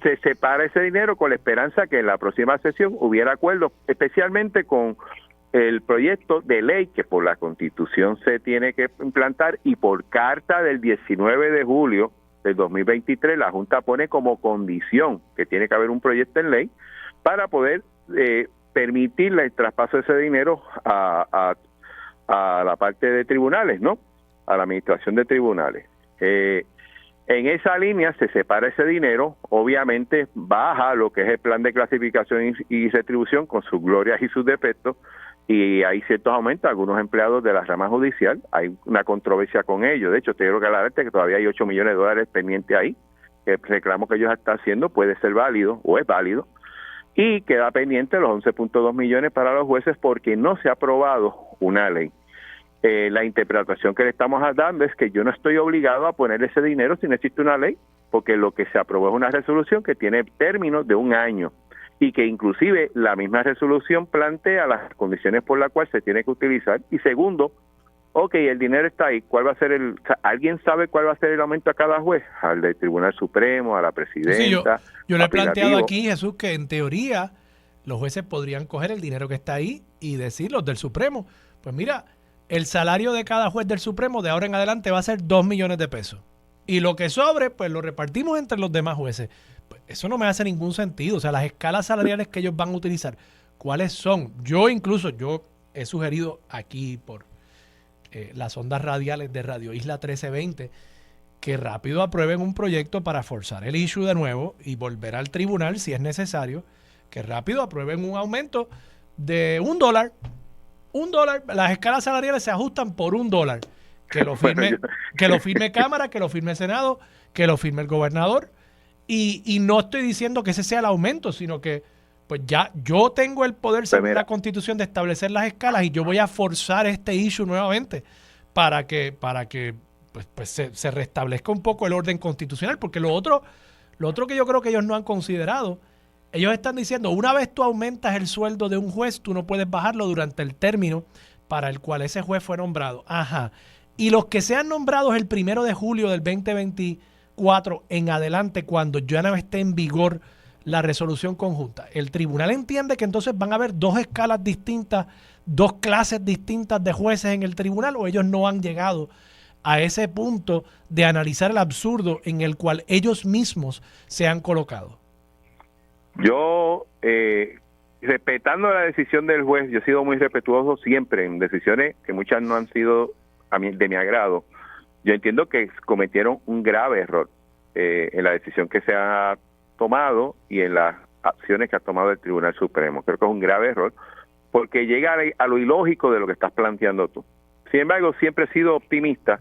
F: se separa ese dinero con la esperanza que en la próxima sesión hubiera acuerdo, especialmente con el proyecto de ley que por la Constitución se tiene que implantar, y por carta del 19 de julio del 2023 la Junta pone como condición que tiene que haber un proyecto en ley para poder permitir el traspaso de ese dinero a la parte de tribunales, ¿no? A la administración de tribunales. En esa línea se separa ese dinero, obviamente baja lo que es el plan de clasificación y retribución con sus glorias y sus defectos, y hay ciertos aumentos a algunos empleados de la rama judicial. Hay una controversia con ellos. De hecho, te quiero aclararte que todavía hay $8 millones pendientes ahí, que el reclamo que ellos están haciendo puede ser válido o es válido, y queda pendiente los 11.2 millones para los jueces porque no se ha aprobado una ley. La interpretación que le estamos dando es que yo no estoy obligado a poner ese dinero si no existe una ley, porque lo que se aprobó es una resolución que tiene términos de 1 año y que inclusive la misma resolución plantea las condiciones por las cuales se tiene que utilizar. Y segundo, el dinero está ahí, ¿cuál va a ser ¿alguien sabe cuál va a ser el aumento a cada juez? Al del Tribunal Supremo, a la presidenta.
C: Sí, yo le he planteado aquí, Jesús, que en teoría los jueces podrían coger el dinero que está ahí y decir, los del Supremo, pues mira, el salario de cada juez del Supremo de ahora en adelante va a ser $2 millones. Y lo que sobre, pues lo repartimos entre los demás jueces. Pues eso no me hace ningún sentido. O sea, las escalas salariales que ellos van a utilizar, ¿cuáles son? Yo he sugerido aquí por las ondas radiales de Radio Isla 1320 que rápido aprueben un proyecto para forzar el issue de nuevo y volver al tribunal si es necesario, que rápido aprueben un aumento de $1. $1, las escalas salariales se ajustan por $1. Que lo firme Cámara, que lo firme Senado, que lo firme el gobernador. Y no estoy diciendo que ese sea el aumento, sino que pues ya yo tengo el poder según la Constitución de establecer las escalas y yo voy a forzar este issue nuevamente para que se restablezca un poco el orden constitucional, porque lo otro que yo creo que ellos no han considerado, ellos están diciendo, una vez tú aumentas el sueldo de un juez, tú no puedes bajarlo durante el término para el cual ese juez fue nombrado. Ajá. Y los que sean nombrados el 1 de julio del 2024 en adelante, cuando ya no esté en vigor la resolución conjunta, el tribunal entiende que entonces van a haber 2 escalas distintas, 2 clases distintas de jueces en el tribunal, o ellos no han llegado a ese punto de analizar el absurdo en el cual ellos mismos se han colocado.
F: Yo, respetando la decisión del juez, yo he sido muy respetuoso siempre en decisiones que muchas no han sido de mi agrado. Yo entiendo que cometieron un grave error en la decisión que se ha tomado y en las acciones que ha tomado el Tribunal Supremo. Creo que es un grave error porque llega a lo ilógico de lo que estás planteando tú. Sin embargo, siempre he sido optimista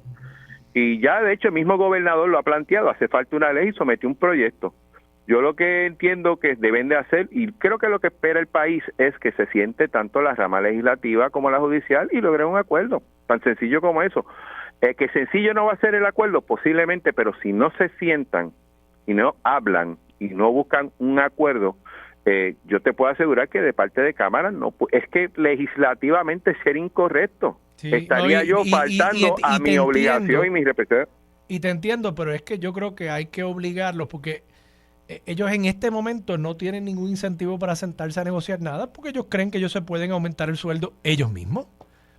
F: y ya de hecho el mismo gobernador lo ha planteado. Hace falta una ley y sometió un proyecto. Yo lo que entiendo que deben de hacer, y creo que lo que espera el país, es que se siente tanto la rama legislativa como la judicial y logren un acuerdo. Tan sencillo como eso. Que sencillo no va a ser el acuerdo, posiblemente, pero si no se sientan y no hablan y no buscan un acuerdo, yo te puedo asegurar que de parte de Cámara no es que legislativamente sería incorrecto. Sí, estaría yo faltando a mi obligación y mi respeto.
C: Y te entiendo, pero es que yo creo que hay que obligarlos porque ellos en este momento no tienen ningún incentivo para sentarse a negociar nada porque ellos creen que ellos se pueden aumentar el sueldo ellos mismos.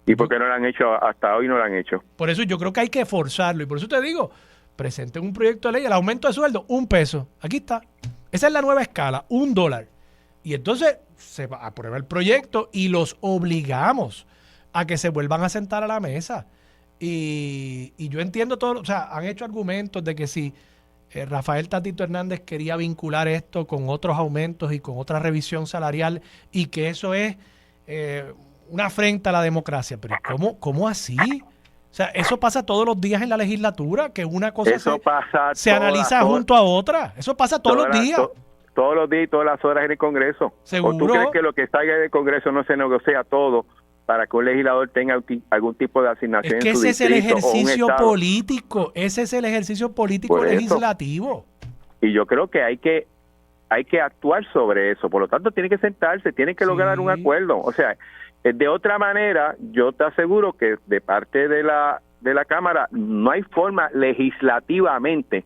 F: ¿Y por qué no lo han hecho? Hasta hoy no lo han hecho.
C: Por eso yo creo que hay que forzarlo y por eso te digo, presenten un proyecto de ley, el aumento de sueldo, $1. Aquí está. Esa es la nueva escala, $1. Y entonces se aprueba el proyecto y los obligamos a que se vuelvan a sentar a la mesa. Y yo entiendo todo, o sea, han hecho argumentos de que si Rafael Tatito Hernández quería vincular esto con otros aumentos y con otra revisión salarial y que eso es una afrenta a la democracia. Pero ¿cómo así? O sea, eso pasa todos los días en la legislatura, que una cosa se analiza junto a otra. Eso pasa todos los días.
F: todos los días y todas las horas en el Congreso.
C: ¿Seguro?
F: ¿O tú crees que lo que salga del Congreso no se negocia todo para que un legislador tenga algún tipo de asignación
C: Es que
F: en su
C: ese es el
F: distrito o un
C: ejercicio
F: estado?
C: político, ese es el ejercicio político
F: Por eso.
C: legislativo.
F: Y yo creo que hay que actuar sobre eso. Por lo tanto, tiene que sentarse, tiene que lograr un acuerdo. O sea, de otra manera, yo te aseguro que de parte de la Cámara no hay forma legislativamente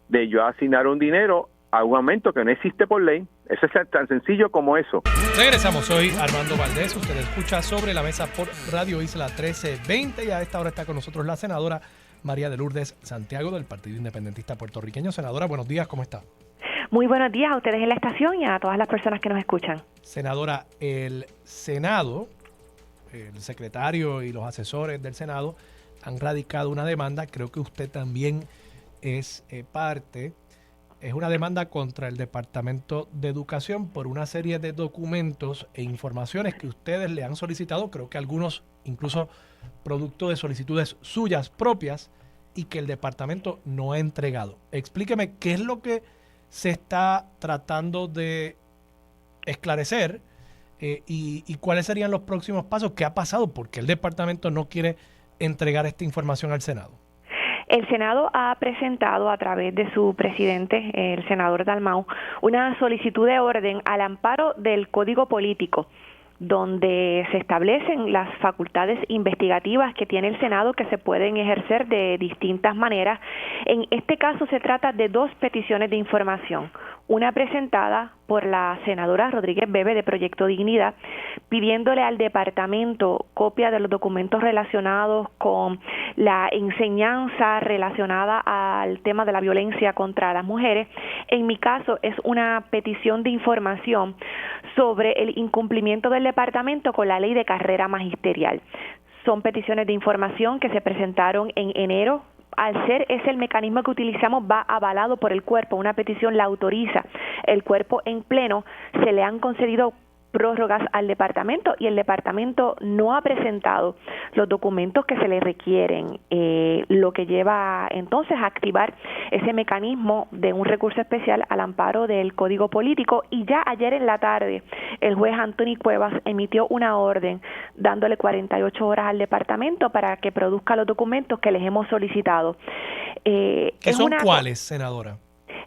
F: de yo asignar un dinero a un aumento que no existe por ley. Eso es tan sencillo como eso.
C: Regresamos, soy Armando Valdés, usted escucha Sobre la Mesa por Radio Isla 1320 y a esta hora está con nosotros la senadora María de Lourdes Santiago del Partido Independentista Puertorriqueño. Senadora, buenos días, ¿cómo está?
G: Muy buenos días a ustedes en la estación y a todas las personas que nos escuchan.
C: Senadora, el Senado, el secretario y los asesores del Senado han radicado una demanda, creo que usted también es parte. Es una demanda contra el Departamento de Educación por una serie de documentos e informaciones que ustedes le han solicitado, creo que algunos incluso producto de solicitudes suyas propias y que el departamento no ha entregado. Explíqueme qué es lo que se está tratando de esclarecer y cuáles serían los próximos pasos, qué ha pasado, por qué el departamento no quiere entregar esta información al Senado.
G: El Senado ha presentado a través de su presidente, el senador Dalmau, una solicitud de orden al amparo del Código Político, donde se establecen las facultades investigativas que tiene el Senado que se pueden ejercer de distintas maneras. En este caso se trata de dos peticiones de información. Una presentada por la senadora Rodríguez Bebe de Proyecto Dignidad, pidiéndole al departamento copia de los documentos relacionados con la enseñanza relacionada al tema de la violencia contra las mujeres. En mi caso es una petición de información sobre el incumplimiento del departamento con la ley de carrera magisterial. Son peticiones de información que se presentaron en enero. Al ser ese el mecanismo que utilizamos, va avalado por el cuerpo, una petición la autoriza el cuerpo en pleno, se le han concedido prórrogas al departamento y el departamento no ha presentado los documentos que se le requieren, lo que lleva entonces a activar ese mecanismo de un recurso especial al amparo del Código Político. Y ya ayer en la tarde el juez Anthony Cuevas emitió una orden dándole 48 horas al departamento para que produzca los documentos que les hemos solicitado.
C: ¿Qué son cuáles, senadora?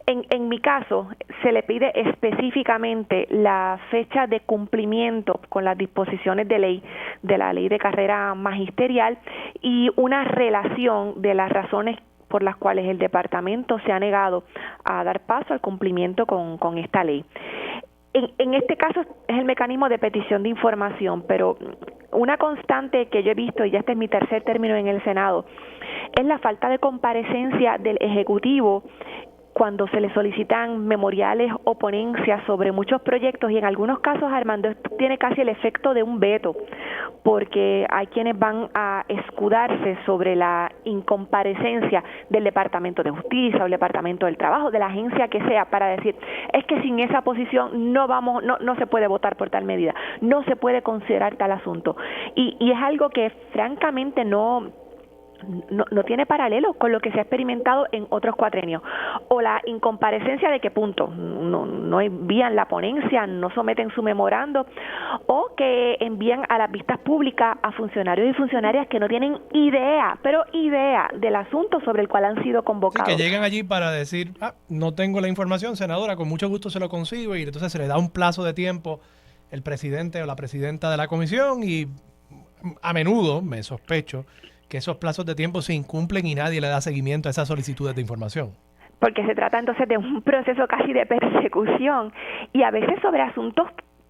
G: En mi caso, se le pide específicamente la fecha de cumplimiento con las disposiciones de ley, de la ley de carrera magisterial y una relación de las razones por las cuales el departamento se ha negado a dar paso al cumplimiento con esta ley. En este caso es el mecanismo de petición de información, pero una constante que yo he visto, y ya este es mi tercer término en el Senado, es la falta de comparecencia del Ejecutivo cuando se le solicitan memoriales o ponencias sobre muchos proyectos, y en algunos casos, Armando, esto tiene casi el efecto de un veto, porque hay quienes van a escudarse sobre la incomparecencia del Departamento de Justicia o el Departamento del Trabajo, de la agencia que sea, para decir, es que sin esa posición no se puede votar por tal medida, no se puede considerar tal asunto. Y es algo que francamente no tiene paralelo con lo que se ha experimentado en otros cuatrenios, o la incomparecencia de que no envían la ponencia, no someten su memorando, o que envían a las vistas públicas a funcionarios y funcionarias que no tienen idea del asunto sobre el cual han sido convocados.
C: Sí, que llegan allí para decir, no tengo la información, senadora, con mucho gusto se lo consigo, y entonces se le da un plazo de tiempo el presidente o la presidenta de la comisión, y a menudo, me sospecho, que esos plazos de tiempo se incumplen y nadie le da seguimiento a esas solicitudes de información.
G: Porque se trata entonces de un proceso casi de persecución y a veces sobre asuntos,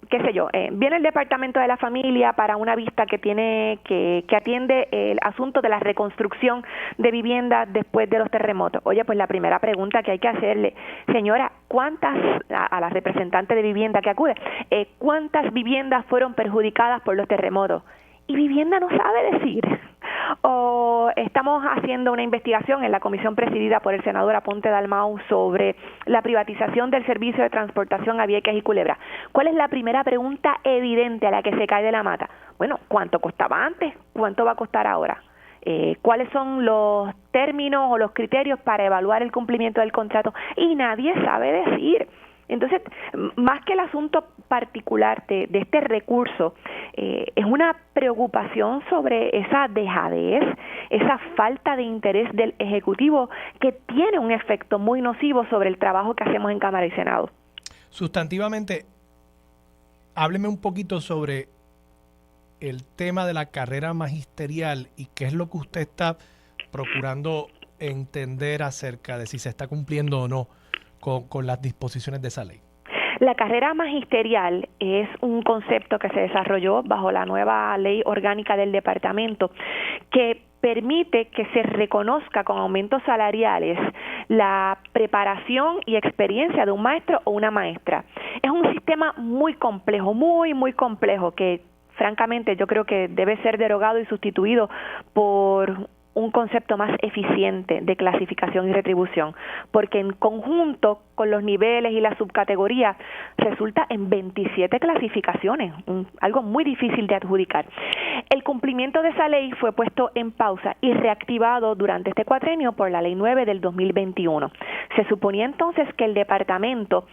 G: qué sé yo, viene el Departamento de la Familia para una vista que tiene que atiende el asunto de la reconstrucción de viviendas después de los terremotos. Oye, pues la primera pregunta que hay que hacerle, señora, ¿cuántas, a la representante de vivienda que acude, cuántas viviendas fueron perjudicadas por los terremotos? Y vivienda no sabe decir. O estamos haciendo una investigación en la comisión presidida por el senador Aponte Dalmau sobre la privatización del servicio de transportación a Vieques y Culebra. ¿Cuál es la primera pregunta evidente a la que se cae de la mata? Bueno, ¿cuánto costaba antes? ¿Cuánto va a costar ahora? ¿Cuáles son los términos o los criterios para evaluar el cumplimiento del contrato? Y nadie sabe decir. Entonces, más que el asunto particular de este recurso, es una preocupación sobre esa dejadez, esa falta de interés del Ejecutivo que tiene un efecto muy nocivo sobre el trabajo que hacemos en Cámara y Senado.
C: Sustantivamente, hábleme un poquito sobre el tema de la carrera magisterial y qué es lo que usted está procurando entender acerca de si se está cumpliendo o no con las disposiciones de esa ley.
G: La carrera magisterial es un concepto que se desarrolló bajo la nueva ley orgánica del departamento que permite que se reconozca con aumentos salariales la preparación y experiencia de un maestro o una maestra. Es un sistema muy complejo, muy complejo, que francamente yo creo que debe ser derogado y sustituido por un concepto más eficiente de clasificación y retribución, porque en conjunto con los niveles y las subcategorías resulta en 27 clasificaciones, algo muy difícil de adjudicar. El cumplimiento de esa ley fue puesto en pausa y reactivado durante este cuatrenio por la Ley 9 del 2021. Se suponía entonces que el departamento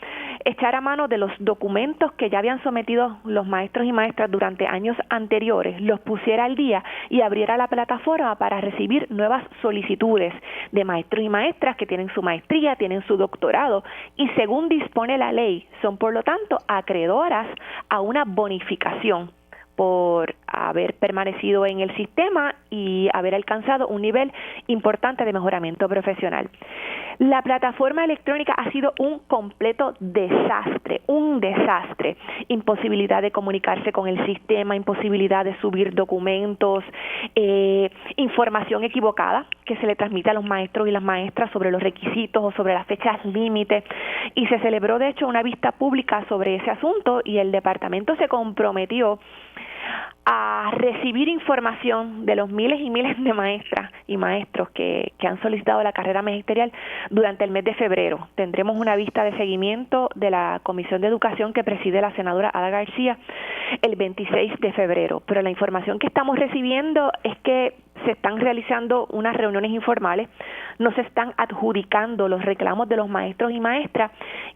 G: echara mano de los documentos que ya habían sometido los maestros y maestras durante años anteriores, los pusiera al día y abriera la plataforma para recibir nuevas solicitudes de maestros y maestras que tienen su maestría, tienen su doctorado y según dispone la ley, son por lo tanto acreedoras a una bonificación por haber permanecido en el sistema y haber alcanzado un nivel importante de mejoramiento profesional. La plataforma electrónica ha sido un completo desastre, imposibilidad de comunicarse con el sistema, imposibilidad de subir documentos, información equivocada que se le transmite a los maestros y las maestras sobre los requisitos o sobre las fechas límite, y se celebró de hecho una vista pública sobre ese asunto y el departamento se comprometió a recibir información de los miles y miles de maestras y maestros que han solicitado la carrera magisterial durante el mes de febrero. Tendremos una vista de seguimiento de la Comisión de Educación que preside la senadora Ada García el 26 de febrero. Pero la información que estamos recibiendo es que se están realizando unas reuniones informales, no se están adjudicando los reclamos de los maestros y maestras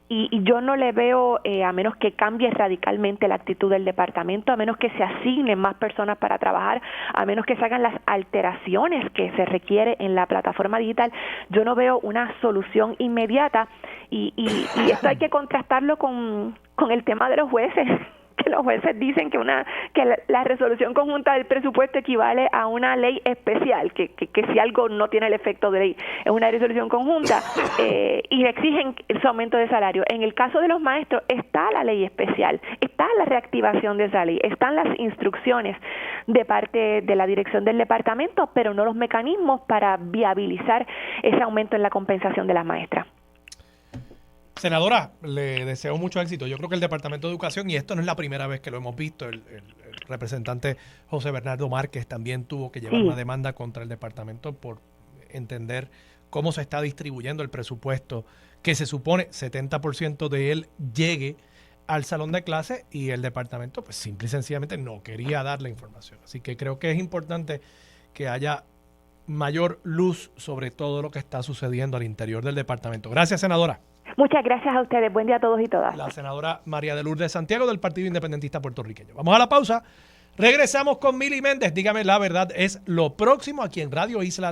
G: y yo no le veo, a menos que cambie radicalmente la actitud del departamento, a menos que se asignen más personas para trabajar, a menos que se hagan las alteraciones que se requiere en la plataforma digital, yo no veo una solución inmediata y esto hay que contrastarlo con el tema de los jueces. Que los jueces dicen que la resolución conjunta del presupuesto equivale a una ley especial, que si algo no tiene el efecto de ley es una resolución conjunta y exigen su aumento de salario. En el caso de los maestros está la ley especial, está la reactivación de esa ley, están las instrucciones de parte de la dirección del departamento, pero no los mecanismos para viabilizar ese aumento en la compensación de las maestras.
C: Senadora, le deseo mucho éxito. Yo creo que el Departamento de Educación, y esto no es la primera vez que lo hemos visto, el representante José Bernardo Márquez también tuvo que llevar una demanda contra el departamento por entender cómo se está distribuyendo el presupuesto, que se supone 70% de él llegue al salón de clase y el departamento pues simple y sencillamente no quería dar la información. Así que creo que es importante que haya mayor luz sobre todo lo que está sucediendo al interior del departamento. Gracias, senadora.
G: Muchas gracias a ustedes. Buen día a todos y todas.
C: La senadora María de Lourdes Santiago del Partido Independentista Puertorriqueño. Vamos a la pausa. Regresamos con Mili Méndez. Dígame la verdad, es lo próximo aquí en Radio Isla